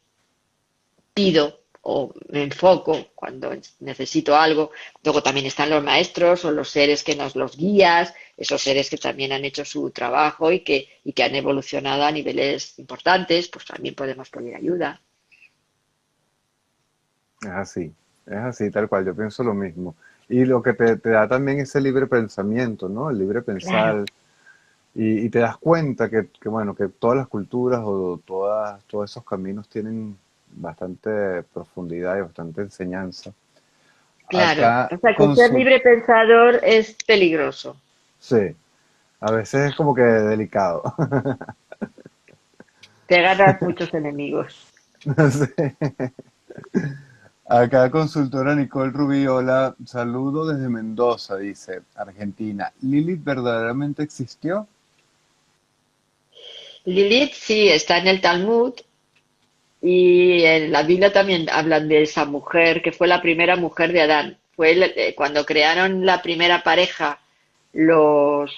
pido o me enfoco cuando necesito algo. Luego también están los maestros o los seres que nos los guías, esos seres que también han hecho su trabajo y que han evolucionado a niveles importantes, pues también podemos pedir ayuda. es así, tal cual, yo pienso lo mismo. Y lo que te da también ese libre pensamiento, ¿no? El libre Claro, pensar. Y te das cuenta bueno, que todas las culturas o todos esos caminos tienen bastante profundidad y bastante enseñanza. claro. Acá O sea que con ser su... libre pensador es peligroso. Sí, a veces es como que delicado. Te ganas muchos enemigos. Sí. Acá consultora Nicole Rubiola, saludo desde Mendoza, dice, Argentina. ¿Lilith verdaderamente existió? Lilith sí está en el Talmud y en la Biblia también hablan de esa mujer que fue la primera mujer de Adán. Fue cuando crearon la primera pareja, los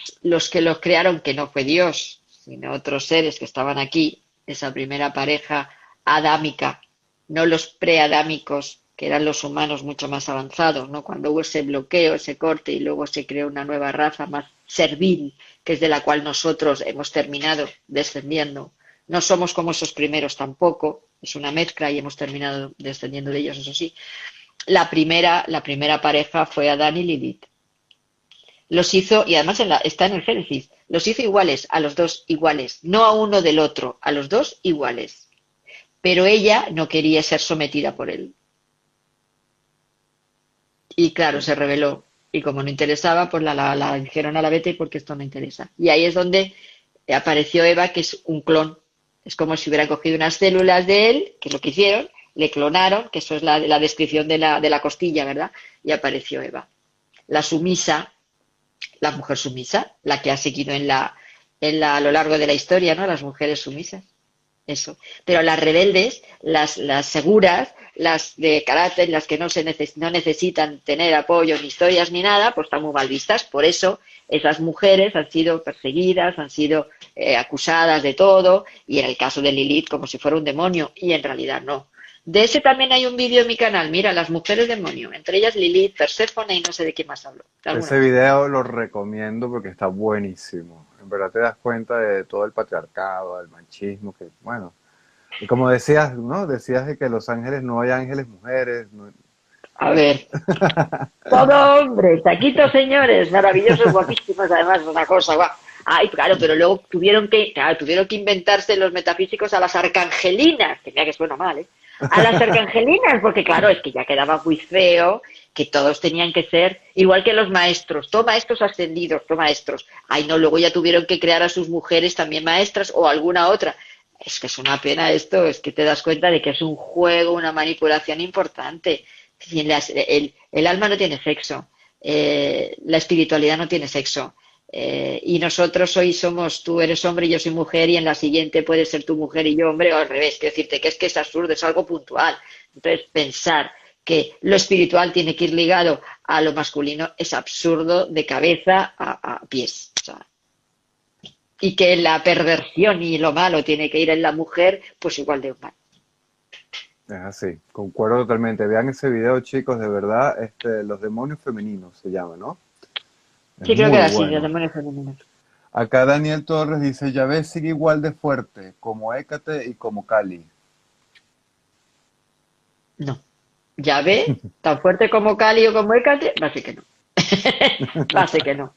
que los crearon, que no fue Dios, sino otros seres que estaban aquí, esa primera pareja adámica, no los preadámicos, que eran los humanos mucho más avanzados, ¿no? Cuando hubo ese bloqueo, ese corte y luego se creó una nueva raza más servil, que es de la cual nosotros hemos terminado descendiendo. No somos como esos primeros tampoco, es una mezcla y hemos terminado descendiendo de ellos, eso sí. La primera pareja fue Adán y Lilith. Los hizo, y además está en el Génesis, los hizo iguales, a los dos iguales, no a uno del otro, a los dos iguales. Pero ella no quería ser sometida por él. Y claro, se rebeló. Y como no interesaba, pues la dijeron a la vete porque esto no interesa. Y ahí es donde apareció Eva, que es un clon. Es como si hubieran cogido unas células de él, que es lo que hicieron, le clonaron, que eso es la descripción de la costilla, ¿verdad? Y apareció Eva. La sumisa, la mujer sumisa, la que ha seguido a lo largo de la historia, ¿no? Las mujeres sumisas. Eso. Pero las rebeldes, las seguras, las de carácter, las que no necesitan tener apoyo ni historias ni nada, pues están muy mal vistas. Por eso esas mujeres han sido perseguidas, han sido acusadas de todo, y en el caso de Lilith como si fuera un demonio, y en realidad no. De ese también hay un vídeo en mi canal, mira, las mujeres demonio, entre ellas Lilith, Perséfone y no sé de qué más hablo, de alguna Ese más. video lo recomiendo porque está buenísimo. En verdad te das cuenta de todo el patriarcado, del machismo, que bueno. Y como decías, ¿no? Decías de que en Los Ángeles no hay ángeles mujeres. A ver, todo hombre, taquitos señores, maravillosos, guapísimos, además, una cosa, guau. Ay, claro, pero luego tuvieron que inventarse los metafísicos a las arcangelinas, que mira que suena mal, ¿eh? A las arcangelinas, porque claro, es que ya quedaba muy feo que todos tenían que ser igual que los maestros, todo maestros ascendidos, todo maestros. Ay, no, luego ya tuvieron que crear a sus mujeres también maestras o alguna otra. Es que es una pena esto, es que te das cuenta de que es un juego, una manipulación importante. Si el alma no tiene sexo, la espiritualidad no tiene sexo. Y nosotros hoy somos, tú eres hombre y yo soy mujer, y en la siguiente puede ser tu mujer y yo hombre, o al revés. Quiero decirte que es absurdo, es algo puntual. Entonces, pensar que lo espiritual tiene que ir ligado a lo masculino es absurdo de cabeza a pies. O sea, y que la perversión y lo malo tiene que ir en la mujer, pues igual de mal. Es así, concuerdo totalmente. Vean ese video, chicos, de verdad, Los demonios femeninos se llama, ¿no? Es Sí, creo que muy era así, los bueno. demonios femeninos. Acá Daniel Torres dice, Yahvé sigue igual de fuerte como Hécate y como Cali. No. Ya ve, tan fuerte como Cali o como Hécate, va a ser que no. Va a ser que no.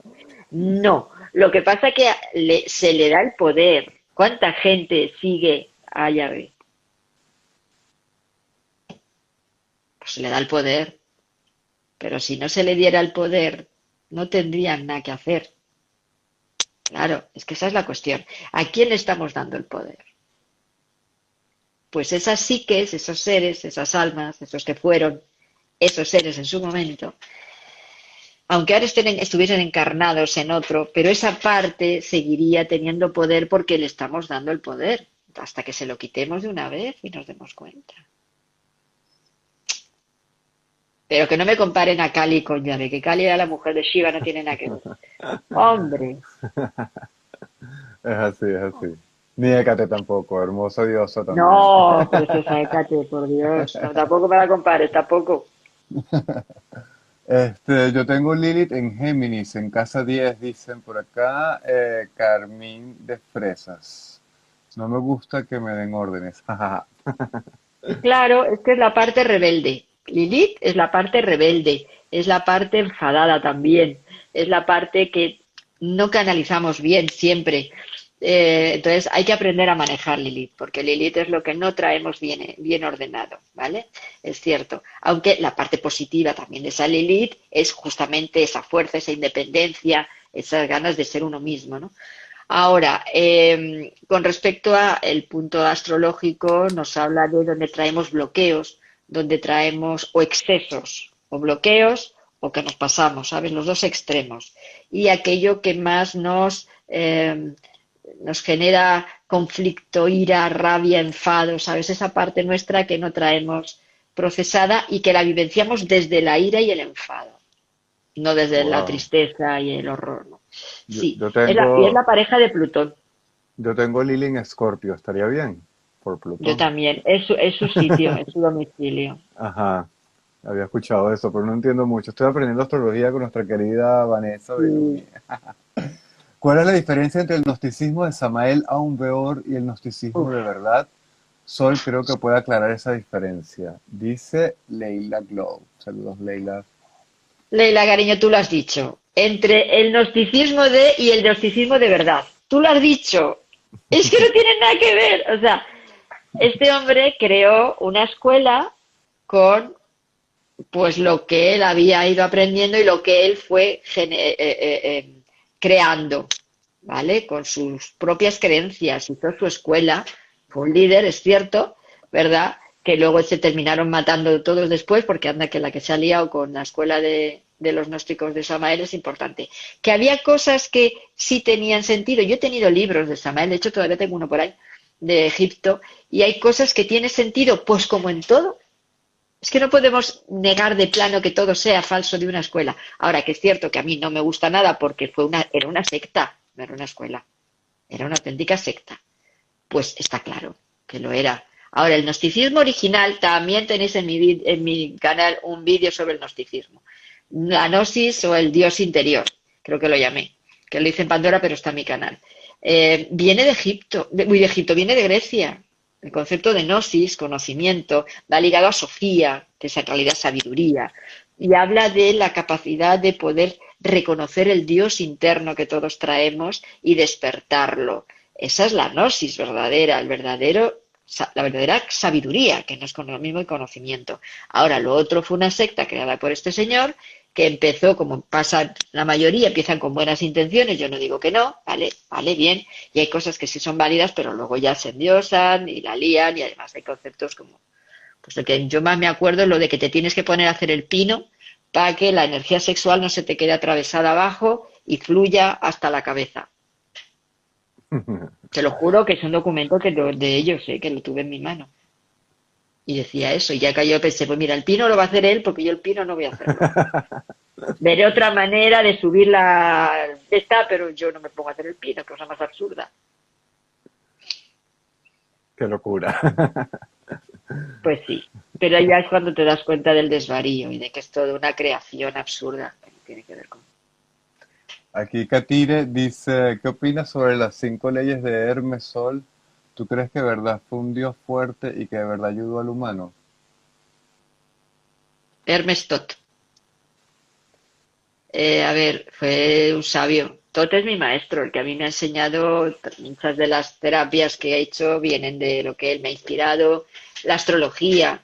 No. Lo que pasa es que se le da el poder. ¿Cuánta gente sigue a Yahvé? Pues se le da el poder. Pero si no se le diera el poder, no tendrían nada que hacer. Claro, es que esa es la cuestión. ¿A quién le estamos dando el poder? Pues esas psiques, esos seres, esas almas, esos que fueron esos seres en su momento, aunque ahora estuviesen encarnados en otro, pero esa parte seguiría teniendo poder porque le estamos dando el poder, hasta que se lo quitemos de una vez y nos demos cuenta. Pero que no me comparen a Kali con Yahvé, que Kali era la mujer de Shiva, no tiene nada que ver. Hombre, Es así, es así. Ni Hécate tampoco, hermosa diosa también. No, preciosa Hécate, por Dios. No, tampoco me la compares, tampoco. Yo tengo Lilith en Géminis, en casa 10 dicen por acá, Carmín de Fresas. No me gusta que me den órdenes. Claro, es que es la parte rebelde. Lilith es la parte rebelde, es la parte enfadada también, es la parte que no canalizamos bien siempre. Entonces hay que aprender a manejar Lilith, porque Lilith es lo que no traemos bien ordenado, ¿vale? Es cierto. Aunque la parte positiva también de esa Lilith es justamente esa fuerza, esa independencia, esas ganas de ser uno mismo, ¿no? Ahora, con respecto al punto astrológico, nos habla de donde traemos bloqueos, donde traemos o excesos, o bloqueos, o que nos pasamos, ¿sabes? Los dos extremos. Y aquello que más nos genera conflicto, ira, rabia, enfado, ¿sabes? Esa parte nuestra que no traemos procesada y que la vivenciamos desde la ira y el enfado, no desde la Wow. tristeza y el horror, ¿no? Yo, Sí, yo y es tengo, la pareja de Plutón. yo tengo Lili en Escorpio, ¿estaría bien? Por Yo Plutón. también. Es su sitio, es su domicilio. Ajá, había escuchado eso, pero no entiendo mucho. Estoy aprendiendo astrología con nuestra querida Vanessa Sí. Belluni. ¿Cuál es la diferencia entre el gnosticismo de Samael Aun-Weor y el gnosticismo Uf. de verdad? Sol creo que puede aclarar esa diferencia. Dice Leila Glow. Saludos, Leila. Leila, cariño, tú lo has dicho. Entre el gnosticismo de y el gnosticismo de verdad. Tú lo has dicho. Es que no tienen nada que ver. O sea, este hombre creó una escuela con pues lo que él había ido aprendiendo y lo que él fue creando, ¿vale? Con sus propias creencias, hizo su escuela, fue un líder, es cierto, ¿verdad? Que luego se terminaron matando todos después, porque anda que la que se ha liado con la escuela de los gnósticos de Samael es importante. Que había cosas que sí tenían sentido. Yo he tenido libros de Samael, de hecho todavía tengo uno por ahí, de Egipto, y hay cosas que tienen sentido, pues como en todo, es que no podemos negar de plano que todo sea falso de una escuela. Ahora, que es cierto que a mí no me gusta nada porque era una secta, no era una escuela, era una auténtica secta. Pues está claro que lo era. Ahora, el gnosticismo original, también tenéis en mi canal un vídeo sobre el gnosticismo. La gnosis o el dios interior, creo que lo llamé, que lo hice en Pandora, pero está en mi canal. Viene de Egipto, de Egipto, viene de Grecia. El concepto de gnosis, conocimiento, va ligado a Sofía, que es en realidad sabiduría, y habla de la capacidad de poder reconocer el Dios interno que todos traemos y despertarlo. Esa es la gnosis verdadera, la verdadera sabiduría, que no es con lo mismo que conocimiento. Ahora, lo otro fue una secta creada por este señor que empezó, como pasa la mayoría, empiezan con buenas intenciones, yo no digo que no, vale, vale, bien, y hay cosas que sí son válidas, pero luego ya se endiosan y la lían, y además hay conceptos como, pues lo que yo más me acuerdo es lo de que te tienes que poner a hacer el pino para que la energía sexual no se te quede atravesada abajo y fluya hasta la cabeza. Te lo juro que es un documento de ellos, que lo tuve en mi mano. Y decía eso, y ya que yo pensé, pues mira, el pino lo va a hacer él porque yo el pino no voy a hacerlo. Veré otra manera de subir la esta, pero yo no me pongo a hacer el pino, que cosa más absurda. Qué locura. Pues sí, pero ya es cuando te das cuenta del desvarío y de que es toda una creación absurda que no tiene que ver con... Aquí Katire dice, ¿qué opinas sobre las 5 leyes de Hermes Sol? ¿Tú crees que de verdad fue un dios fuerte y que de verdad ayudó al humano? Hermes Tot. A ver, fue un sabio. Tot es mi maestro, el que a mí me ha enseñado, muchas de las terapias que he hecho vienen de lo que él me ha inspirado, la astrología.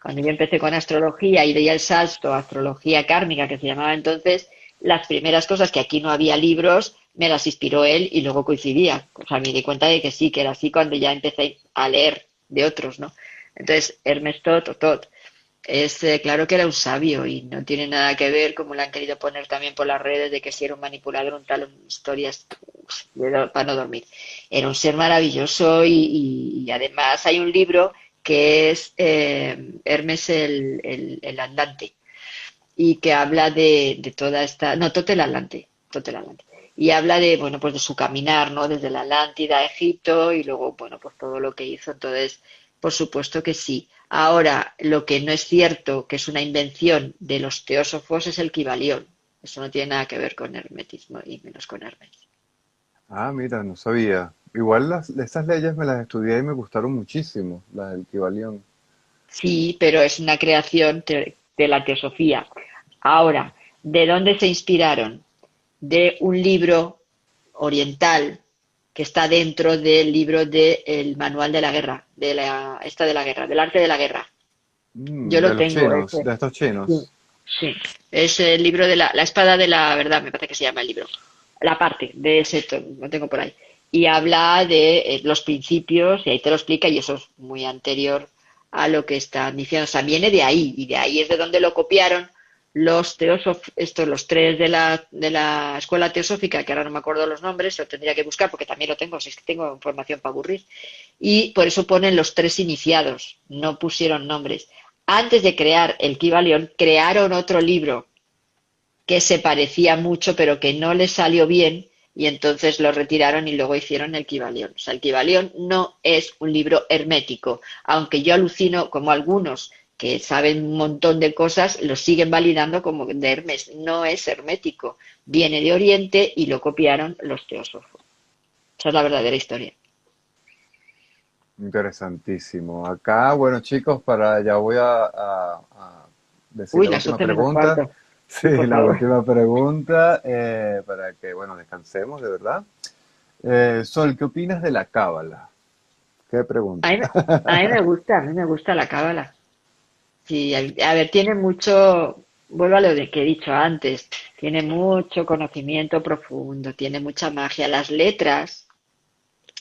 Cuando yo empecé con astrología y leía el salto, astrología kármica que se llamaba entonces, las primeras cosas que aquí no había libros, me las inspiró él y luego coincidía. O sea, me di cuenta de que sí, que era así cuando ya empecé a leer de otros, ¿no? Entonces, Hermes Tot o Tot. Es claro que era un sabio y no tiene nada que ver, como le han querido poner también por las redes, de que si era un manipulador, un tal, historias para no dormir. Era un ser maravilloso y además hay un libro que es Hermes el andante y que habla de toda esta... No, Tote el Atlante, Tote el Atlante. y habla de, bueno, pues de su caminar, ¿no? Desde la Atlántida a Egipto y luego, bueno, pues todo lo que hizo. Entonces, por supuesto que sí. Ahora, lo que no es cierto, que es una invención de los teósofos, es el Kybalión. Eso no tiene nada que ver con hermetismo y menos con Hermes. Ah, mira, no sabía. Igual esas leyes me las estudié y me gustaron muchísimo, las del Kybalión. Sí, pero es una creación de la teosofía. Ahora, ¿de dónde se inspiraron? De un libro oriental que está dentro del libro del Manual de la Guerra, de la guerra, del arte de la guerra. Yo De lo los tengo chinos, ese. de estos Sí, chinos. sí. Es el libro de la espada de la verdad, me parece que se llama el libro. La parte de ese, lo tengo por ahí. Y habla de los principios, y ahí te lo explica, y eso es muy anterior a lo que están diciendo. O sea, viene de ahí, y de ahí es de donde lo copiaron los teósofos, estos, los tres de la escuela teosófica, que ahora no me acuerdo los nombres, lo tendría que buscar porque también lo tengo, si es que tengo información para aburrir. Y por eso ponen los tres iniciados, no pusieron nombres. Antes de crear el Kybalión, crearon otro libro que se parecía mucho, pero que no les salió bien, y entonces lo retiraron y luego hicieron el Kybalión. O sea, el Kybalión no es un libro hermético, aunque yo alucino como algunos que saben un montón de cosas lo siguen validando como de Hermes. No es hermético, viene de Oriente y lo copiaron los teósofos. Esa es la verdadera historia. Interesantísimo. Acá, bueno, chicos, ya voy a decir Uy, la las última 11 menos pregunta. cuarto. Sí, Sí, por la favor. última pregunta, para que, bueno, descansemos, de verdad. Sol, ¿qué opinas de la cábala? ¿Qué A pregunta? mí, a mí me gusta la cábala. Sí, a ver, tiene mucho, vuelvo a lo de que he dicho antes, tiene mucho conocimiento profundo, tiene mucha magia. Las letras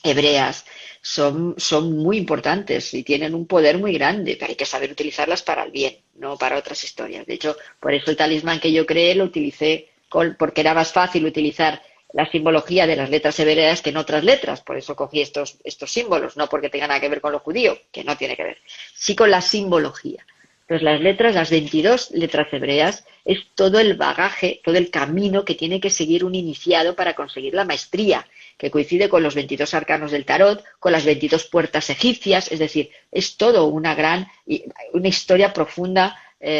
hebreas son muy importantes y tienen un poder muy grande, pero hay que saber utilizarlas para el bien, no para otras historias. De hecho, por eso el talismán que yo creé lo utilicé porque era más fácil utilizar la simbología de las letras hebreas que en otras letras. Por eso cogí estos símbolos, no porque tenga nada que ver con lo judío, que no tiene que ver, sí con la simbología. Entonces, las letras, las 22 letras hebreas, es todo el bagaje, todo el camino que tiene que seguir un iniciado para conseguir la maestría, que coincide con los 22 arcanos del tarot, con las 22 puertas egipcias, es decir, es todo una historia profunda,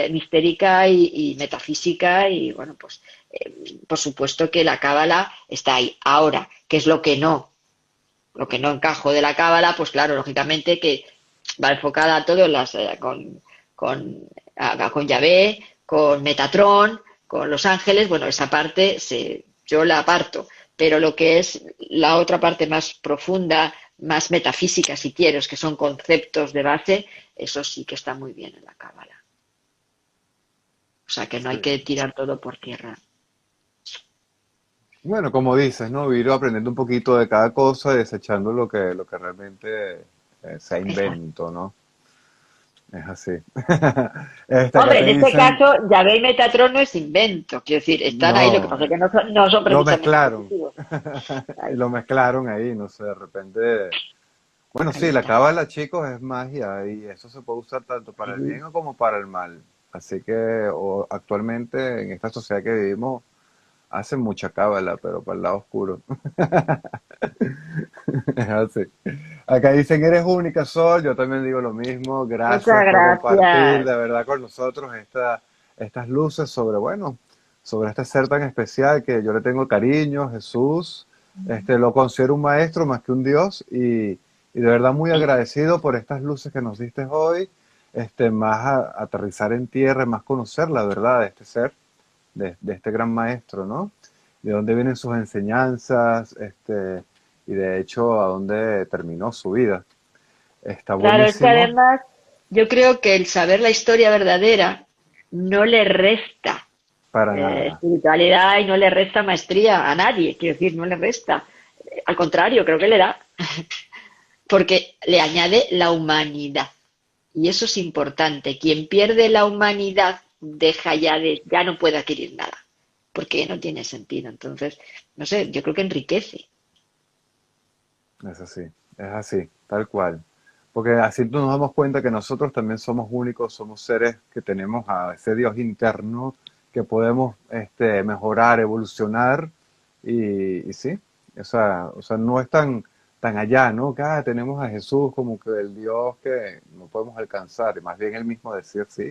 mistérica y metafísica y bueno, pues por supuesto que la cábala está ahí. Ahora, ¿qué es lo que no encajo de la cábala? Pues claro, lógicamente que va enfocada a todo con Yahvé, con Metatron, con los ángeles, bueno, esa parte yo la aparto, pero lo que es la otra parte más profunda, más metafísica, si quieres, que son conceptos de base, eso sí que está muy bien en la cábala. O sea que no hay Sí. que tirar todo por tierra. Bueno, como dices, ¿no? Ir aprendiendo un poquito de cada cosa y desechando lo que realmente sea Exacto. invento, ¿no? Es así. Acá Hombre, te en este dicen, caso, Yahvé y Metatron no es invento, quiero decir, están ahí, lo que pasa es no, que no son lo precisamente mezclaron. positivos. Y Ahí, lo mezclaron ahí, no sé, de repente. Bueno, ahí sí, la está. cábala, chicos, es magia y eso se puede usar tanto para el Sí. bien o como para el mal. Así que actualmente en esta sociedad que vivimos hacen mucha cábala, pero para el lado oscuro. Es así. Acá dicen, eres única, Sol. Yo también digo lo mismo. Muchas Gracias por compartir gracias. de verdad con nosotros estas luces sobre, bueno, sobre este ser tan especial que yo le tengo cariño, Jesús. Lo considero un maestro más que un Dios y de verdad muy agradecido por estas luces que nos diste hoy. Más aterrizar en tierra, más conocer la verdad de este ser, de este gran maestro, ¿no? De dónde vienen sus enseñanzas, y de hecho a dónde terminó su vida. Está Claro, es que buenísimo además yo creo que el saber la historia verdadera no le resta para nada. espiritualidad y no le resta maestría a nadie, quiero decir, no le resta. Al contrario, creo que le da, porque le añade la humanidad. Y eso es importante. Quien pierde la humanidad ya no puede adquirir nada, porque no tiene sentido. Entonces, no sé, yo creo que enriquece. Es así, tal cual. Porque así nos damos cuenta que nosotros también somos únicos, somos seres que tenemos a ese Dios interno que podemos mejorar, evolucionar y sí, o sea, no es tan allá, ¿no? Que tenemos a Jesús como que el Dios que no podemos alcanzar, y más bien él mismo decir, sí,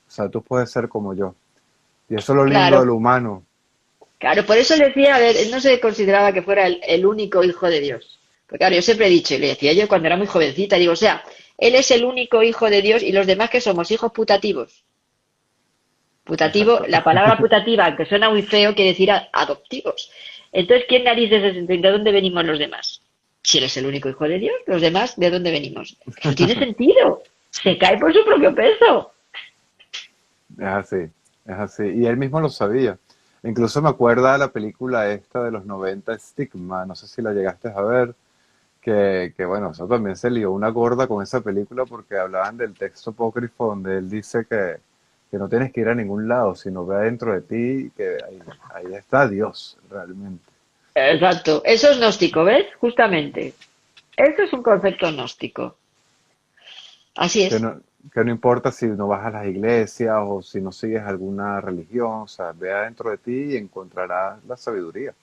o sea, tú puedes ser como yo. Y eso es lo lindo de Claro, lo humano. claro, por eso le decía, a ver, él no se consideraba que fuera el único hijo de Dios. Porque claro, yo siempre he dicho, y le decía yo cuando era muy jovencita, digo, o sea, él es el único hijo de Dios y los demás que somos hijos putativos. Putativo, Exacto. la palabra putativa, aunque suena muy feo, quiere decir adoptivos. Entonces, ¿quién narices es? ¿De dónde venimos los demás? Si él es el único hijo de Dios, los demás, ¿de dónde venimos? Que no tiene sentido. Se cae por su propio peso. Es así, es así. Y él mismo lo sabía. Incluso me acuerda de la película esta de los 90 Stigma, no sé si la llegaste a ver, que bueno, eso también se lió una gorda con esa película porque hablaban del texto apócrifo donde él dice que no tienes que ir a ningún lado, sino ve adentro de ti, que ahí está Dios realmente. Exacto. Eso es gnóstico, ¿ves? Justamente. Eso es un concepto gnóstico. Así Que es. no, que no importa si no vas a las iglesias o si no sigues alguna religión, o sea, ve adentro de ti y encontrarás la sabiduría.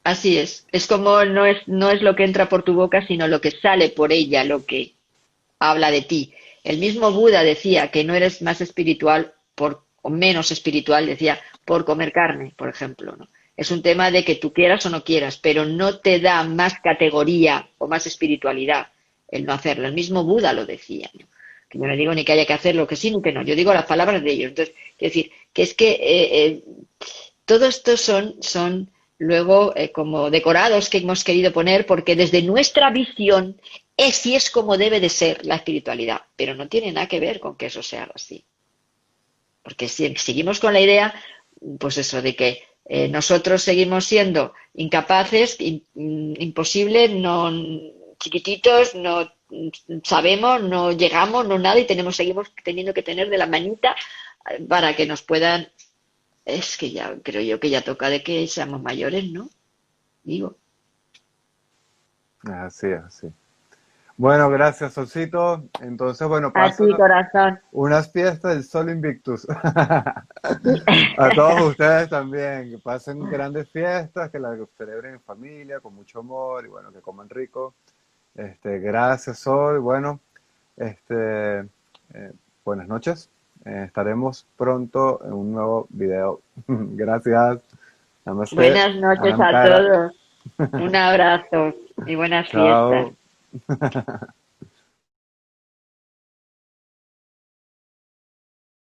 Así es. Es como no es lo que entra por tu boca, sino lo que sale por ella, lo que habla de ti. El mismo Buda decía que no eres más espiritual o menos espiritual, decía, por comer carne, por ejemplo, ¿no? Es un tema de que tú quieras o no quieras, pero no te da más categoría o más espiritualidad el no hacerlo. El mismo Buda lo decía, ¿no? Que yo no digo ni que haya que hacerlo, que sí ni que no. Yo digo las palabras de ellos. Entonces, quiero decir, que es que todo esto son luego como decorados que hemos querido poner porque desde nuestra visión sí es como debe de ser la espiritualidad, pero no tiene nada que ver con que eso sea así. Porque si seguimos con la idea, pues eso, de que nosotros seguimos siendo incapaces, imposibles, no chiquititos, no sabemos, no llegamos, no nada, y seguimos teniendo que tener de la manita para que nos puedan. Es que ya creo yo que ya toca de que seamos mayores, ¿no? Digo. Así es, así. Bueno, gracias, Solcito. Entonces, bueno, A ti, corazón. unas fiestas del Sol Invictus. A todos ustedes también, que pasen grandes fiestas, que las celebren en familia, con mucho amor y bueno, que coman rico. Gracias, Sol. Bueno, este, buenas noches. Estaremos pronto en un nuevo video. Gracias. Namaste. Buenas noches a Ahamkara. todos. Un abrazo y buenas fiestas. Chao.